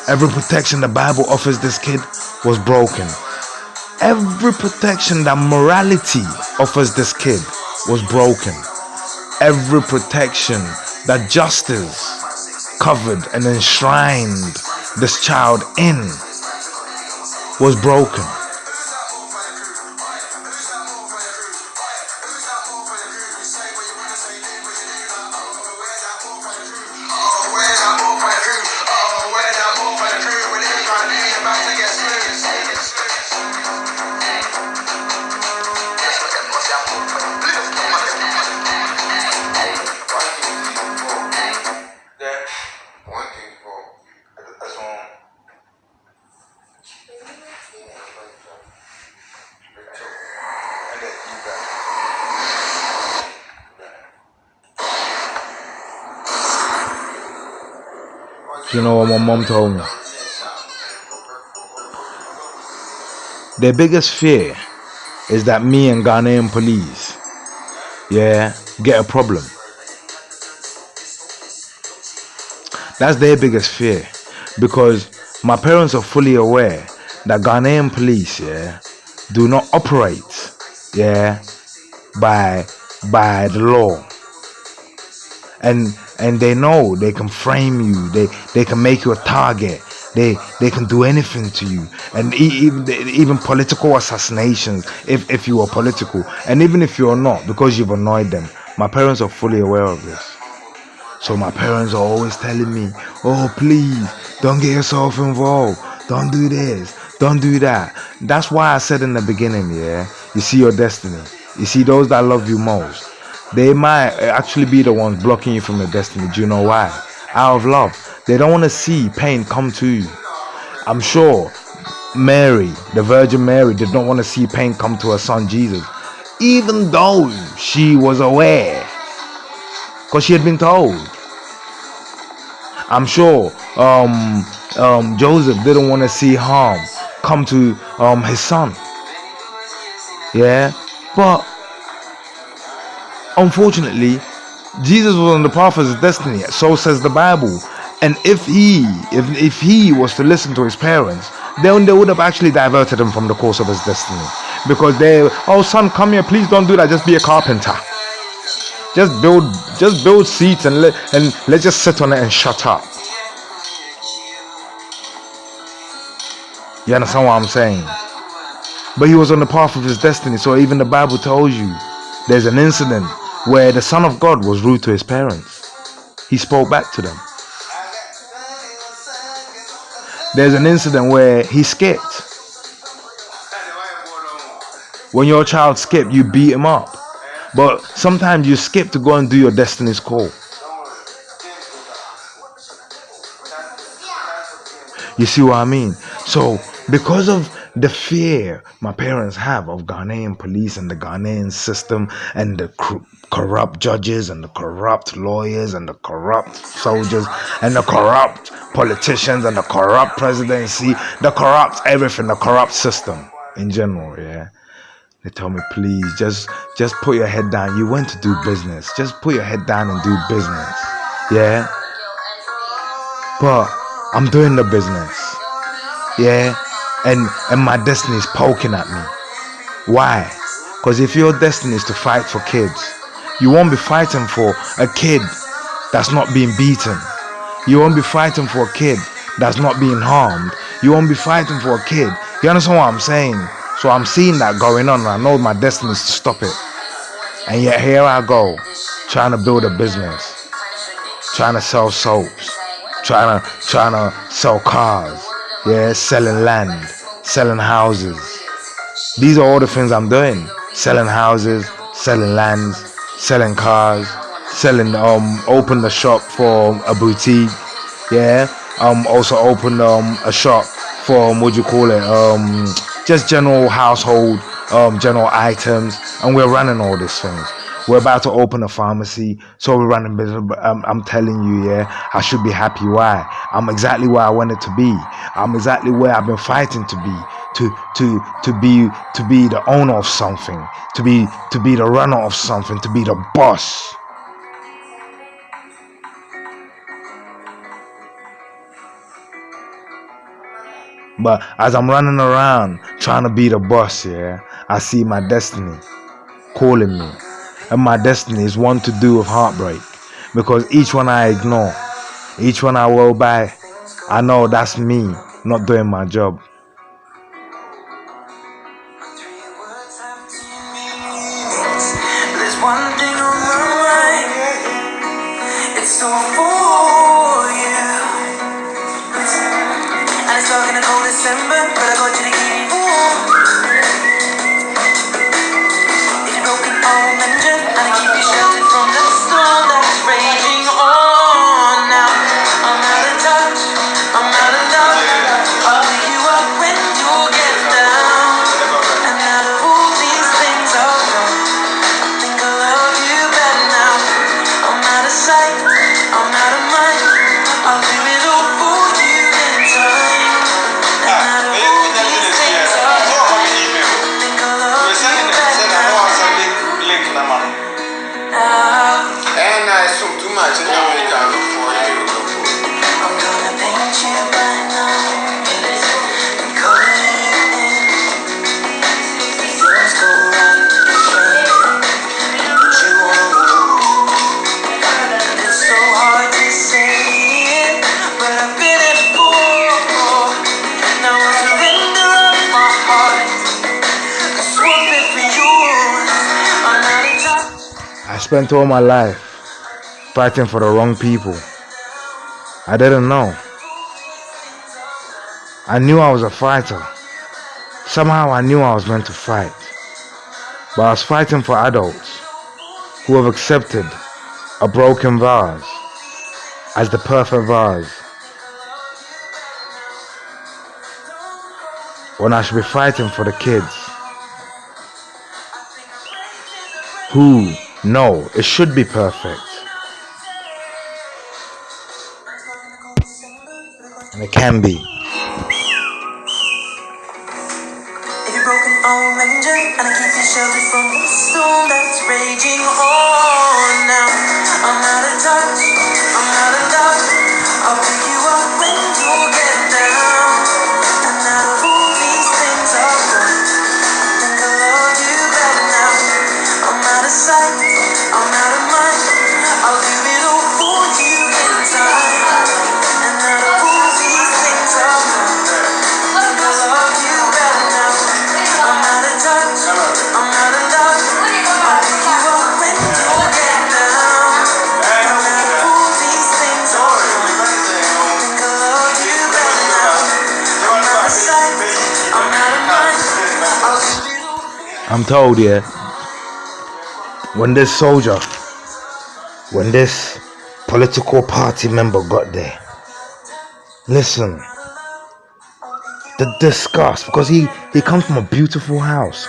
Speaker 1: Every protection the Bible offers this kid was broken. Every protection that morality offers this kid was broken. Every protection that justice covered and enshrined this child in was broken. You know what my mom told me? Their biggest fear is that me and Ghanaian police, get a problem. That's their biggest fear. Because my parents are fully aware that Ghanaian police, do not operate, by the law. And they know they can frame you, they can make you a target, they can do anything to you, and even political assassinations if you are political, and even if you're not, because you've annoyed them. My parents are fully aware of this. So my parents are always telling me, oh please, don't get yourself involved, don't do this, don't do that. That's why I said in the beginning, you see your destiny, you see those that love you most, they might actually be the ones blocking you from your destiny. Do you know why? Out of love. They don't want to see pain come to you. I'm sure Mary, the Virgin Mary, did not want to see pain come to her son Jesus, even though she was aware, because she had been told. I'm sure Joseph didn't want to see harm come to his son. But unfortunately, Jesus was on the path of his destiny, so says the Bible. And if he was to listen to his parents, then they would have actually diverted him from the course of his destiny. Because oh son, come here, please don't do that, just be a carpenter. Just build seats and let's just sit on it and shut up. You understand what I'm saying? But he was on the path of his destiny, so even the Bible tells you there's an incident where the Son of God was rude to his parents. He spoke back to them. There's an incident where he skipped. When your child skipped, you beat him up. But sometimes you skip to go and do your destiny's call. You see what I mean? So because of the fear my parents have of Ghanaian police and the Ghanaian system and the corrupt judges and the corrupt lawyers and the corrupt soldiers and the corrupt politicians and the corrupt presidency, the corrupt everything, the corrupt system in general, yeah. They tell me, please, just put your head down. You went to do business. Just put your head down and do business. Yeah? But I'm doing the business. Yeah? And my destiny is poking at me. Why? Because if your destiny is to fight for kids, you won't be fighting for a kid that's not being beaten. You won't be fighting for a kid that's not being harmed. You won't be fighting for a kid. You understand what I'm saying? So I'm seeing that going on and I know my destiny is to stop it. And yet here I go, trying to build a business, trying to sell soaps, trying to sell cars, yeah, selling land, selling houses. These are all the things I'm doing. Selling houses, selling lands, selling cars, selling, open the shop for a boutique, yeah. Also open a shop for, just general household, general items, and we're running all these things. We're about to open a pharmacy, so we're running business. But I'm telling you, yeah, I should be happy. Why? I'm exactly where I wanted to be. I'm exactly where I've been fighting to be. To be the owner of something, to be the runner of something, to be the boss. But as I'm running around trying to be the boss, yeah, I see my destiny calling me. And my destiny is one to do with heartbreak. Because each one I ignore, each one I roll by, I know that's me not doing my job.
Speaker 2: There's one thing on my mind. It's all for you. And it's not gonna go December, but I got you to keep you warm. If you're broken, I'll mend you, and I keep you sheltered from the storm that's raging on. Now I'm out of touch, I'm out of love. I'll pick you up when you get down. And out of all these things I've done, I think I love you better now. I'm out of sight, I'm out of mind. I'll do it all for you in time. And out of all these things I've done, I think I love you better now. And I saw too much in America for you. I'm gonna paint you right now and color you in. Things go right, put you on the move. It's so hard to say it, but I've been it before. Now I surrender up my heart, I swap it for yours. I'm out of touch.
Speaker 1: I spent all my life fighting for the wrong people. I didn't know. I knew I was a fighter. Somehow I knew I was meant to fight. But I was fighting for adults who have accepted a broken vase as the perfect vase, when I should be fighting for the kids who know it should be perfect. And it can be.
Speaker 2: If you're broken, I'll mend you, and I keep you sheltered from the storm that's raging on. Now I'm out of touch, I'm out of love. I'll pick you up when you get down. And out of all these things I've done, I think I love you better now. I'm out of sight, I'm out of mind. I'll do it all for you in time. And out of all these things I've done, I think I love you better now. I'm out of touch, I'm out of love. I'll pick you up when you get down. And out of all these things I've done, I think I love you better now. I'm out of sight, I'm out of mind. I'll do it all.
Speaker 1: I'm told, yeah, when this soldier, when this political party member got there, listen, the disgust, because he comes from a beautiful house,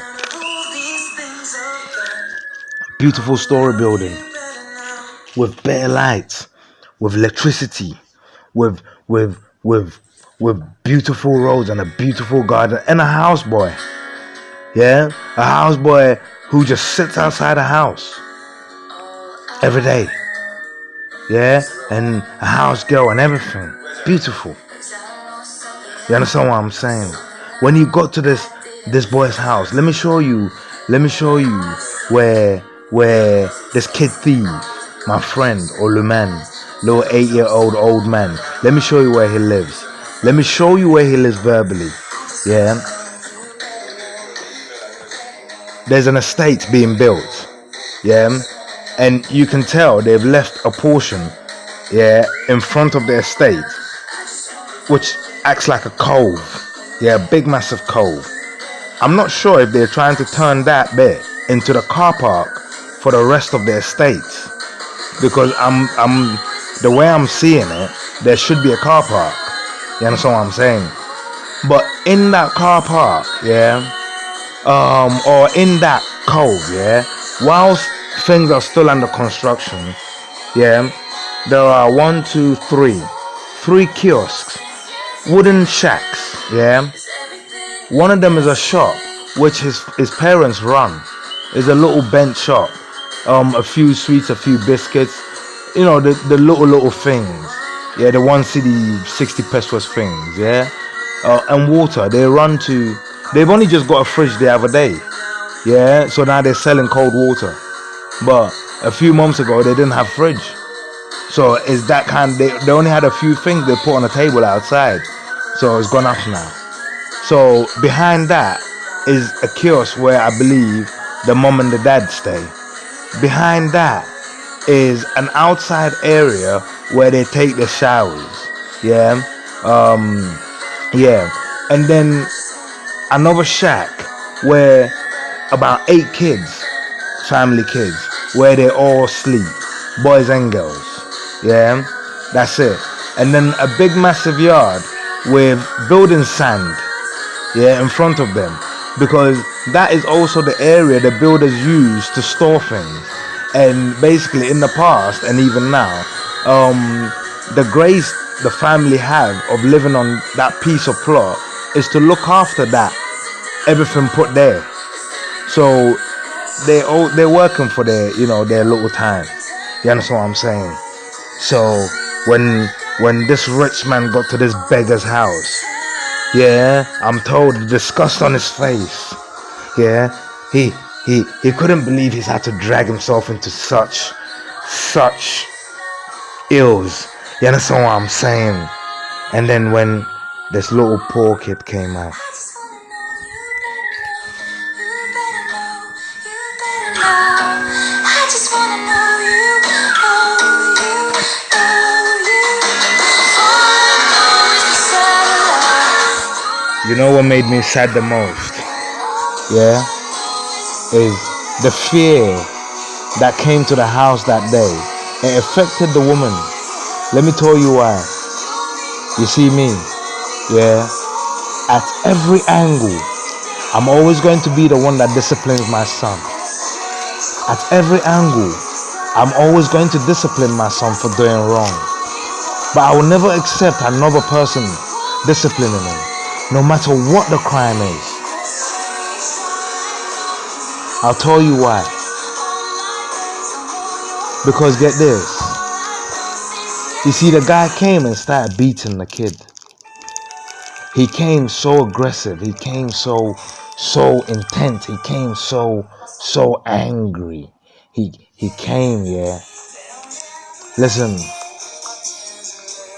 Speaker 1: beautiful story building, with bare lights, with electricity, with with with with beautiful roads and a beautiful garden, and a houseboy. Yeah, a houseboy who just sits outside the house every day. Yeah, and a house girl and everything. Beautiful. You understand what I'm saying? When you got to this boy's house, let me show you where this kid thief, my friend or le man, little 8-year-old old man. Let me show you where he lives. Let me show you where he lives verbally. Yeah. There's an estate being built. Yeah. And you can tell they've left a portion, yeah, in front of the estate, which acts like a cove. Yeah, a big massive cove. I'm not sure if they're trying to turn that bit into the car park for the rest of the estate, because I'm the way I'm seeing it, there should be a car park. You understand what I'm saying? But in that car park, yeah, or in that cove, yeah, whilst things are still under construction, yeah, there are three kiosks, wooden shacks, yeah. One of them is a shop which his parents run. It's a little bench shop, a few sweets, a few biscuits, you know, the little things, yeah, the 1 cedi 60 pesos things, yeah, and water. They've only just got a fridge the other day, yeah, so now they're selling cold water, but a few months ago they didn't have fridge. So it's that kind. They only had a few things they put on the table outside, so it's gone up now. So behind that is a kiosk where I believe the mom and the dad stay. Behind that is an outside area where they take their showers. Yeah, yeah, and then another shack where about 8 kids, family kids, where they all sleep, boys and girls. Yeah, that's it. And then a big massive yard with building sand, yeah, in front of them, because that is also the area the builders use to store things. And basically in the past and even now, the grace the family have of living on that piece of plot is to look after that everything put there. So they're working for their little time. You understand what I'm saying? So when this rich man got to this beggar's house, yeah, I'm told the disgust on his face. Yeah, he couldn't believe he's had to drag himself into such ills. You understand what I'm saying? And then when this little poor kid came out, you know what made me sad the most? Yeah, is the fear that came to the house that day. It affected the woman. Let me tell you why. You see me, yeah, at every angle, I'm always going to be the one that disciplines my son. At every angle, I'm always going to discipline my son for doing wrong. But I will never accept another person disciplining him, no matter what the crime is. I'll tell you why. Because get this. You see, the guy came and started beating the kid. He came so aggressive. He came so intense. He came so angry. He came, yeah. Listen.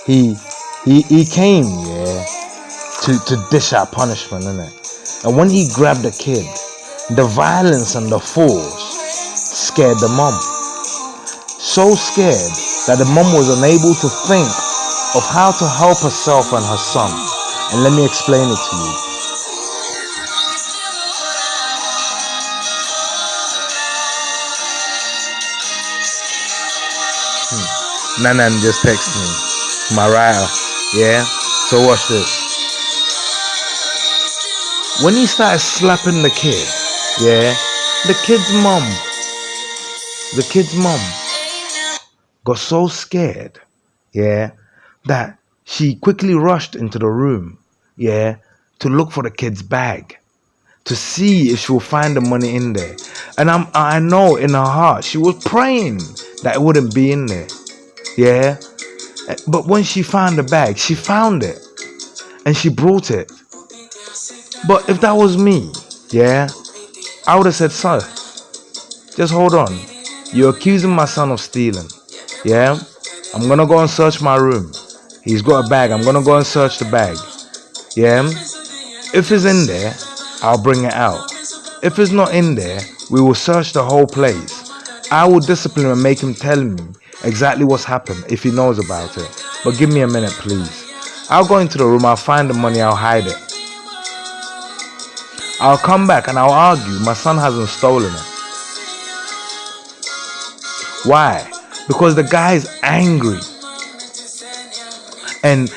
Speaker 1: He came, yeah, to dish out punishment, innit? And when he grabbed the kid, the violence and the force scared the mom. So scared that the mom was unable to think of how to help herself and her son. And let me explain it to you. Nanan just texted me. Mariah, yeah? So watch this. When he started slapping the kid, yeah, the kid's mom got so scared, yeah, that she quickly rushed into the room, yeah, to look for the kid's bag, to see if she will find the money in there. And I know in her heart she was praying that it wouldn't be in there, yeah. But when she found the bag, she found it and she brought it. But if that was me, yeah, I would have said, "Son, just hold on. You're accusing my son of stealing. Yeah? I'm gonna go and search my room. He's got a bag. I'm gonna go and search the bag. Yeah? If it's in there, I'll bring it out. If it's not in there, we will search the whole place. I will discipline him and make him tell me exactly what's happened if he knows about it. But give me a minute, please. I'll go into the room, I'll find the money, I'll hide it. I'll come back and I'll argue my son hasn't stolen it. Why? Because the guy is angry. And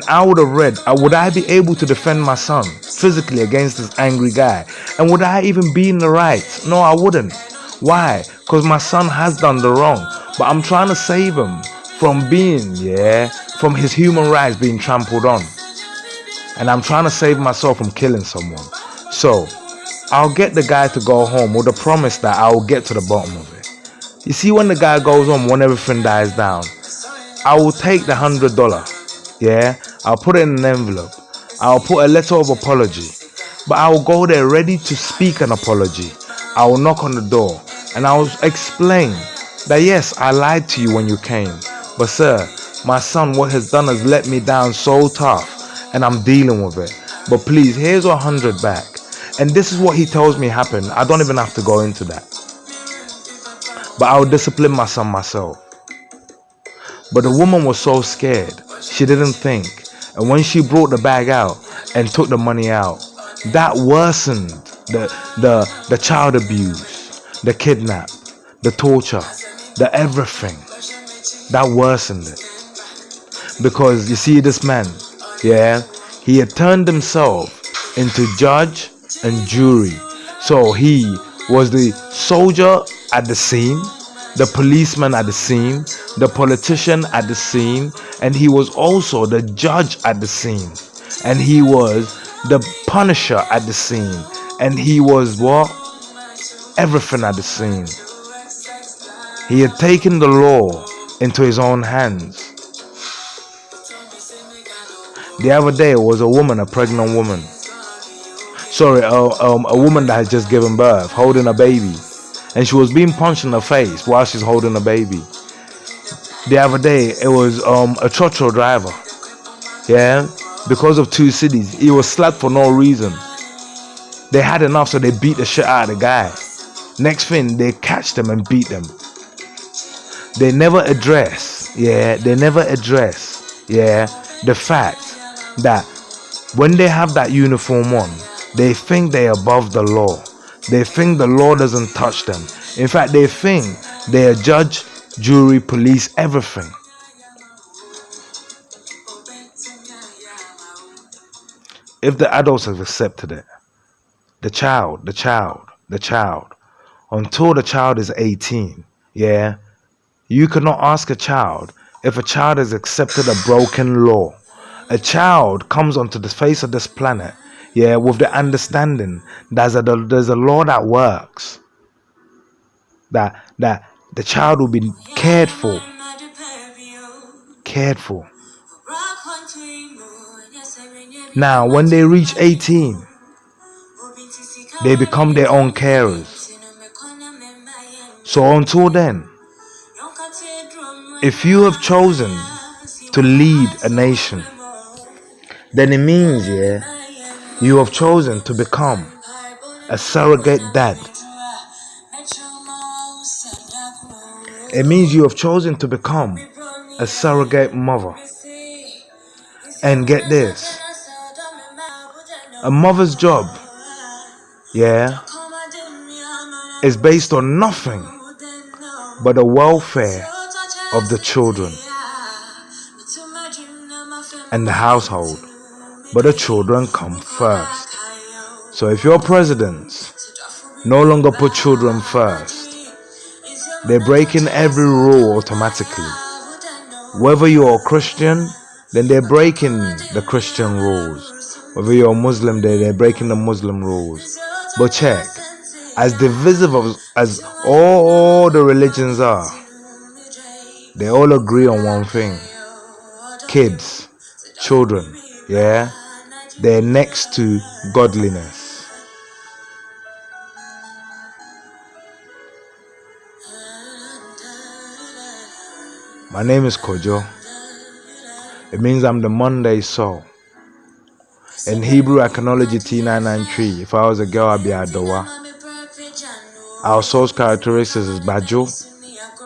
Speaker 1: I would have read, would I be able to defend my son physically against this angry guy? And would I even be in the right? No, I wouldn't. Why? Because my son has done the wrong. But I'm trying to save him from being, from his human rights being trampled on. And I'm trying to save myself from killing someone. So, I'll get the guy to go home with the promise that I will get to the bottom of it. You see, when the guy goes home, when everything dies down, I will take the $100, yeah, I'll put it in an envelope, I'll put a letter of apology, but I will go there ready to speak an apology. I will knock on the door and I will explain that yes, I lied to you when you came, but sir, my son, what has done has let me down so tough and I'm dealing with it, but please, here's 100 back. And this is what he tells me happened. I don't even have to go into that, but I will discipline my son myself. But the woman was so scared, she didn't think. And when she brought the bag out and took the money out, that worsened the child abuse, the kidnap, the torture, the everything. That worsened it. Because you see this man, yeah, he had turned himself into judge and jury. So he was the soldier at the scene, the policeman at the scene, the politician at the scene, and he was also the judge at the scene, and he was the punisher at the scene, and he was what? Everything at the scene. He had taken the law into his own hands. The other day it was a woman, a pregnant woman. Sorry, a woman that has just given birth, holding a baby. And she was being punched in the face while she's holding a baby. The other day, it was a trotro driver. Yeah? Because of two cities. He was slapped for no reason. They had enough, so they beat the shit out of the guy. Next thing, they catch them and beat them. They never address, the fact that when they have that uniform on, they think they're above the law. They think the law doesn't touch them. In fact, they think they're judge, jury, police, everything. If the adults have accepted it, the child, until the child is 18, you cannot ask a child if a child has accepted a broken law. A child comes onto the face of this planet, with the understanding there's a law that works. That the child will be cared for. Now, when they reach 18, they become their own carers. So until then, if you have chosen to lead a nation, then it means, you have chosen to become a surrogate dad. It means you have chosen to become a surrogate mother. And get this, a mother's job, is based on nothing but the welfare of the children and the household. But the children come first. So if your presidents no longer put children first, they're breaking every rule automatically. Whether you're a Christian, then they're breaking the Christian rules. Whether you're a Muslim, they're breaking the Muslim rules. But check, as divisive as all the religions are, they all agree on one thing. Kids, children, yeah? They're next to godliness. My name is Kojo. It means I'm the Monday soul. In Hebrew, I can acknowledge T993. If I was a girl, I'd be Adowa. Our soul's characteristics is Bajo,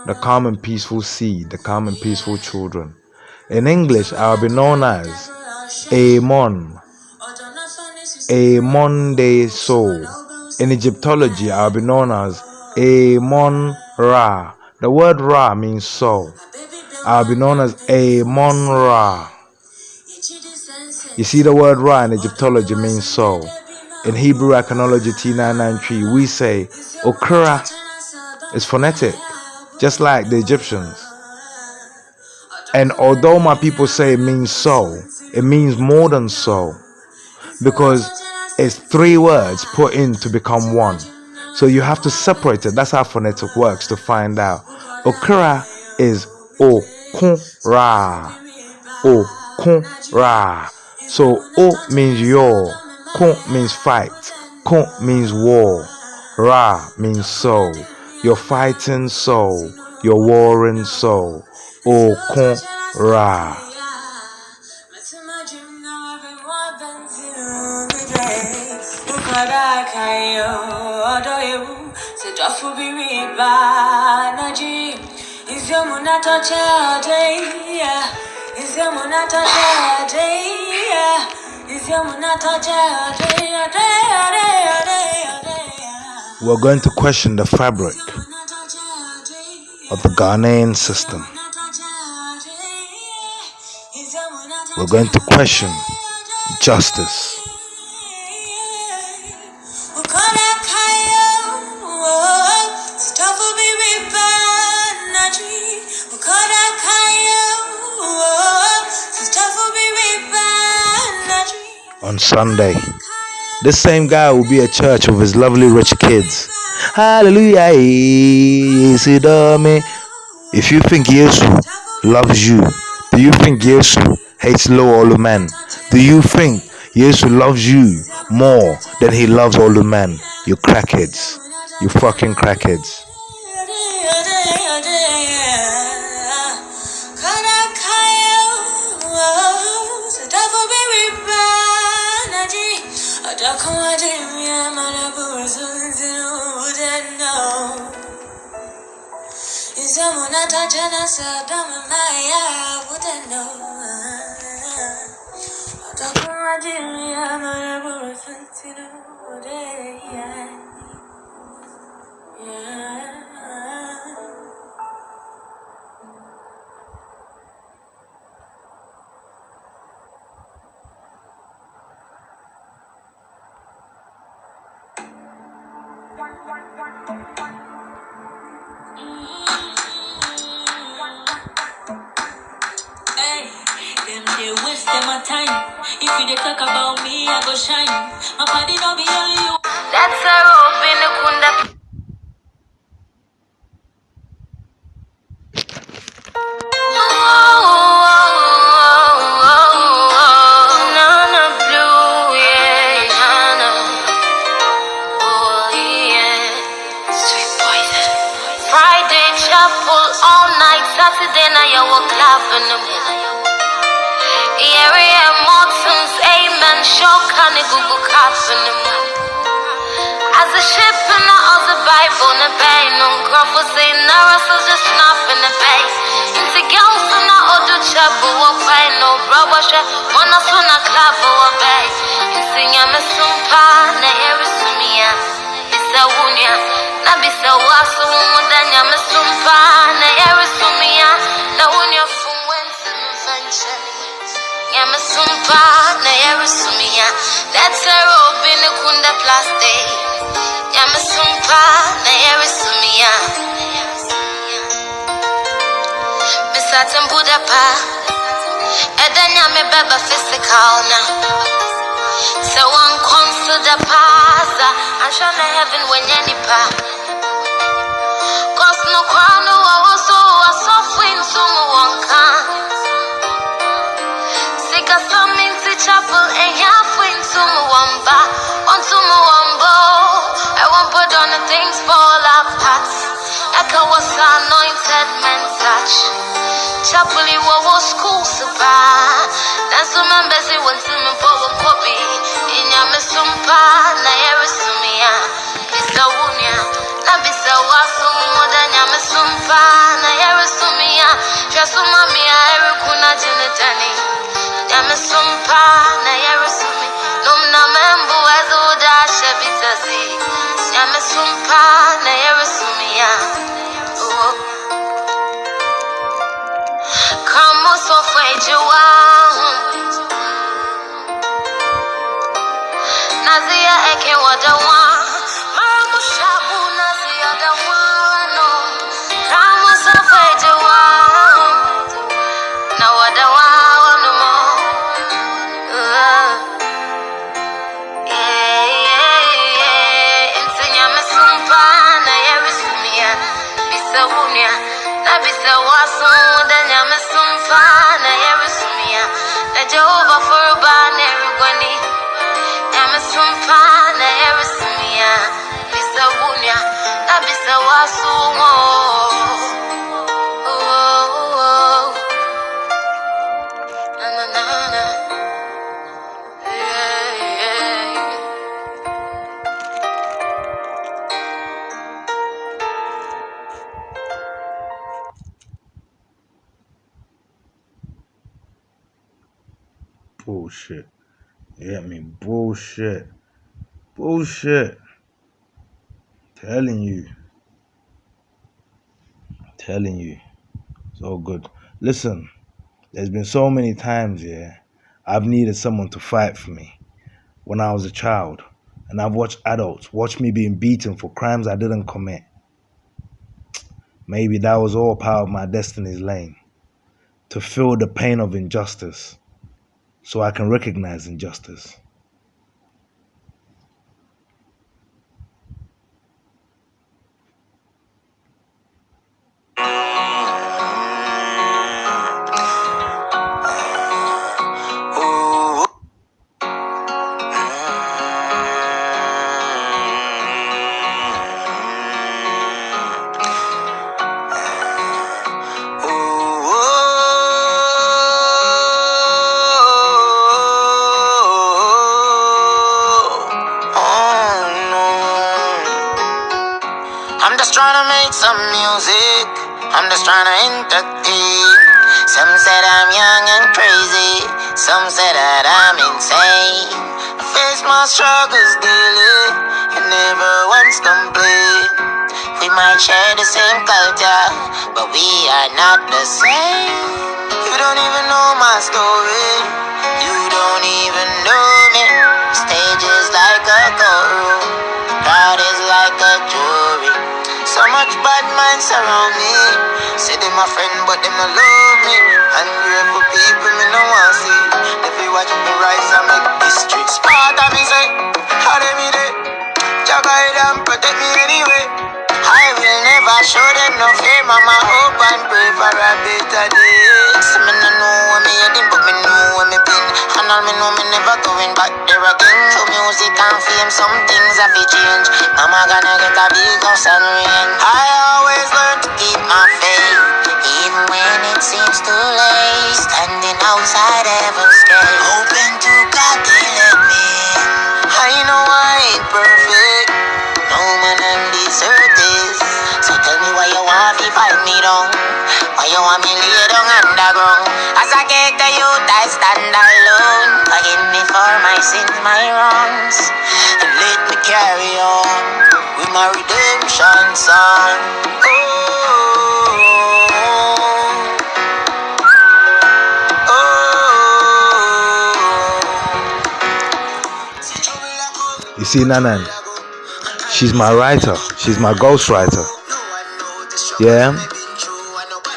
Speaker 1: the calm and peaceful seed, the calm and peaceful children. In English, I'll be known as Amon, a Monday soul. In Egyptology, I'll be known as Amon Ra. The word Ra means soul. I'll be known as Amon Ra. You see, the word Ra in Egyptology means soul. In Hebrew Iconology T993, we say Okra is phonetic, just like the Egyptians. And although my people say it means soul, it means more than soul, because it's 3 words put in to become one. So you have to separate it. That's how phonetic works to find out. Okra is Okra. Okra. So O means your, Kun means fight, Kun means war, Ra means soul, your fighting soul, your warring soul, Okun Ra. We're going to question the fabric of the Ghanaian system. We're going to question justice. On Sunday, this same guy will be at church with his lovely rich kids. Hallelujah. If you think Jesus loves you, do you think Jesus hates low all men? Do you think Jesus loves you more than he loves all the men? You crackheads. You fucking crackheads. They waste my time. If you talk about me, I go shine. My body don't be only you. That's a rope in the kunda. Friday chapel all night, Saturday night you will clap in the area mountains, amen, shock and the Google caps in the moon. As a ship in the other Bible, the bay, no crop was saying, Russell's just snap in the bay. Into girls in the other chapel, what way, no rubber ship, one of soon a clap or bay. Into Yamasumpa, the air is to me, Bisa Wunya, Nabisa Wasu, than Yamasumpa, the air is to me, the Wunya from whence eventually. Yamasumpa, the air is to me, that's a robe in the Kunda.
Speaker 2: last day. Yama sumpa na yeri sumia. Misa tembuda pa. Edanya me beba physical na. So one consider pasa. I'm sure na heaven when yanipa. Cause no crown no also a soft wind sumo wonka. Sika some into chapel and half wind sumo wamba. On sumo wambo. I won't put on the things fall apart. Echo was anointed men touch. Chapel was school supa. That's some members who want to me for a copy. In Yamisumpa, Nayarisumia. Bisa Wunya, Nabisa Wasum, than Yamisumpa, Nayarisumia. Jasumamia, Erikuna Jinatani. Yamisumpa, Nayarisumi. Numna Mambo as Oda Shabitasi. Yamisumpa, Nayarisumia. Come so afraid you are. Nazia eke wadawa. Maramu shabu Nazia dawa no. Come so afraid you are. Na wadawa no more. Insenya mesumpa na yerisumia. Bisa wunya. Na bisa wasu danya mesumpa na yerisumia. Na Jehovah for a ban everybody. Yamisumpa na yerisumia. Bisa wunya. Na bisa wasu na na na na.
Speaker 1: Bullshit. You get me? Bullshit. Bullshit. Telling you. It's all good. Listen, there's been so many times, I've needed someone to fight for me when I was a child. And I've watched adults watch me being beaten for crimes I didn't commit. Maybe that was all part of my destiny's lane. To feel the pain of injustice so I can recognize injustice.
Speaker 2: I'm just trying to make some music. I'm just trying to entertain. Some said I'm young and crazy. Some said that I'm insane. I face my struggles daily and never once complain. We might share the same culture, but we are not the same. You don't even know my story. You don't even know me. Stage is like a courtroom. Crowd is like a jury. So much bad minds surround me. Say they my friend, but they not love me. Ungrateful people me no want see. If you watch me rise and make history. Part of me say, how they be there? Jah guide and protect me anyway. I will never show them no fear. Mama hope and pray for a better day. Some me no know what me heading, but me know where me been. And all me know me never going back there again. Through music and fame, some things have to change. Mama gonna get a big house and rain. I always learn to keep my faith, even when it seems too late. Standing outside heaven's gate, hoping to God they let me in. I know I ain't perfect, no man on this earth is. So tell me why you want to fight me down, why you want me lay down underground. As I get the youth I stand alone. Forgive me for my sins, my wrongs, and let me carry on with my redemption song.
Speaker 1: You see, Nanan, she's my writer. She's my ghostwriter. Yeah?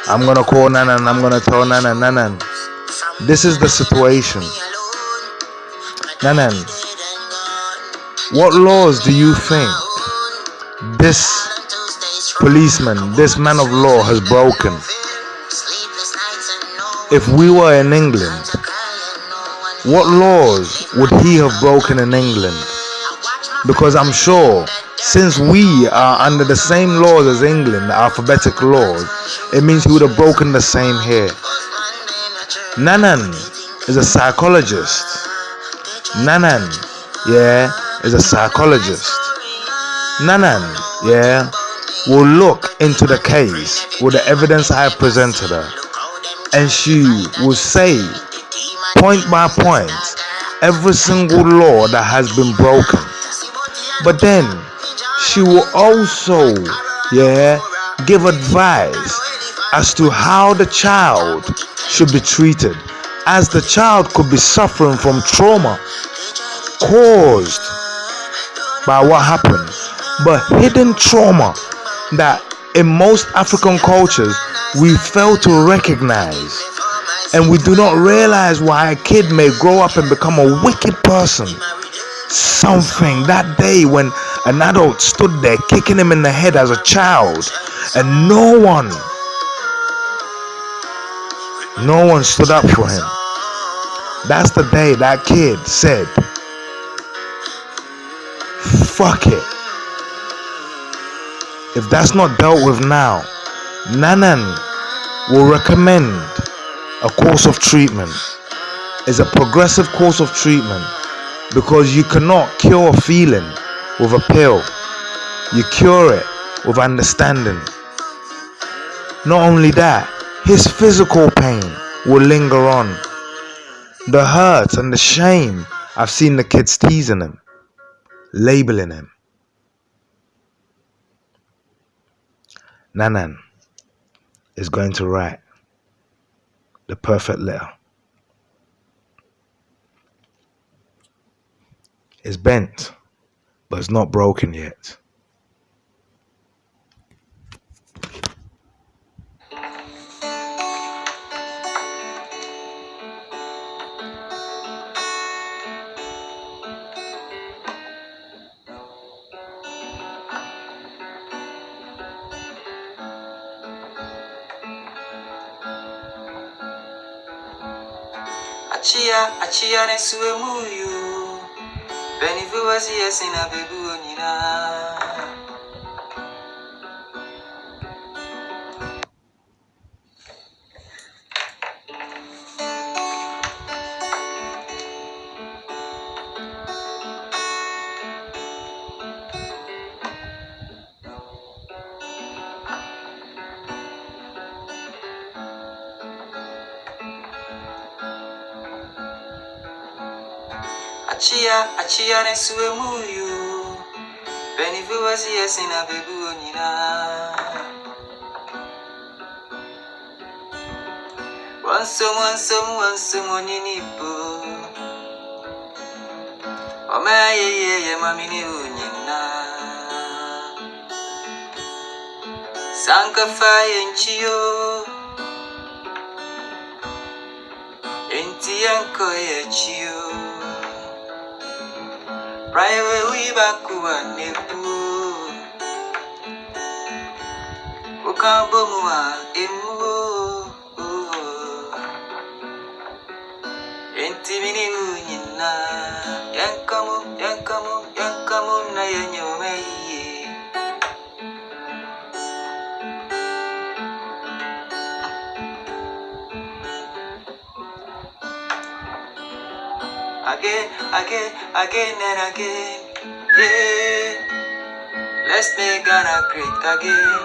Speaker 1: I'm gonna call Nanan. I'm gonna tell Nanan, this is the situation. Nanan, what laws do you think this policeman, this man of law has broken? If we were in England, what laws would he have broken in England? Because I'm sure, since we are under the same laws as England, the alphabetic laws, it means he would have broken the same here. Nanan is a psychologist. Nanan, yeah, is a psychologist. Nanan, yeah, will look into the case with the evidence I have presented her, and she will say, point by point, every single law that has been broken. But then she will also, yeah, give advice as to how the child should be treated, as the child could be suffering from trauma caused by what happened, but hidden trauma that in most African cultures we fail to recognize, and we do not realize why a kid may grow up and become a wicked person. Something that day when an adult stood there kicking him in the head as a child, and no one stood up for him. That's the day that kid said, fuck it. If that's not dealt with now, Nanan will recommend a course of treatment. It's a progressive course of treatment, because you cannot cure a feeling with a pill. You cure it with understanding. Not only that, his physical pain will linger on. The hurt and the shame, I've seen the kids teasing him, labeling him. Nanan is going to write the perfect letter. It's bent, but it's not broken yet.
Speaker 2: Achia ne suwe muyu Benifu wasi yesina bebu onina Achia ne suwe muyu Benifu wasi yesina bebu onina Wansum oninipo Ome ye mamini unyina Sanka faye nchiyo Enti yanko ye chiyo Raiwe wibakuwa nepu Ukambomuwa emu Enti mini unyina Yankamu na yenyomeye Again and again, yeah. Let's make Ghana great again.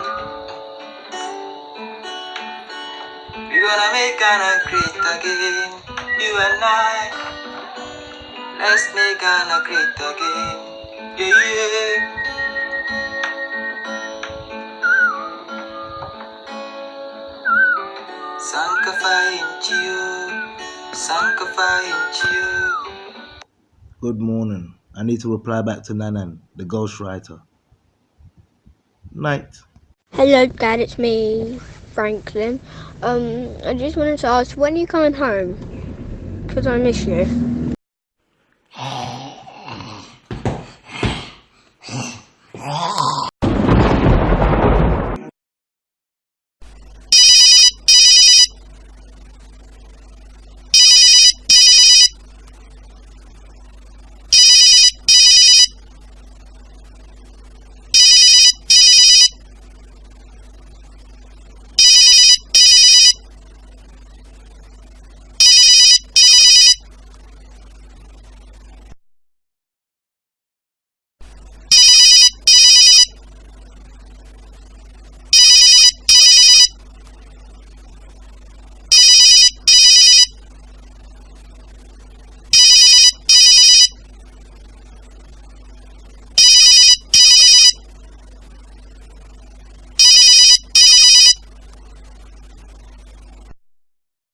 Speaker 2: We gonna make Ghana great again, you and I. Let's make Ghana great again, yeah. Sankafa in Chio.
Speaker 1: Good morning I need to reply back to Nanan, the ghostwriter. Night.
Speaker 3: Hello, Dad. It's me, Franklin. I just wanted to ask, when are you coming home? Because I miss you.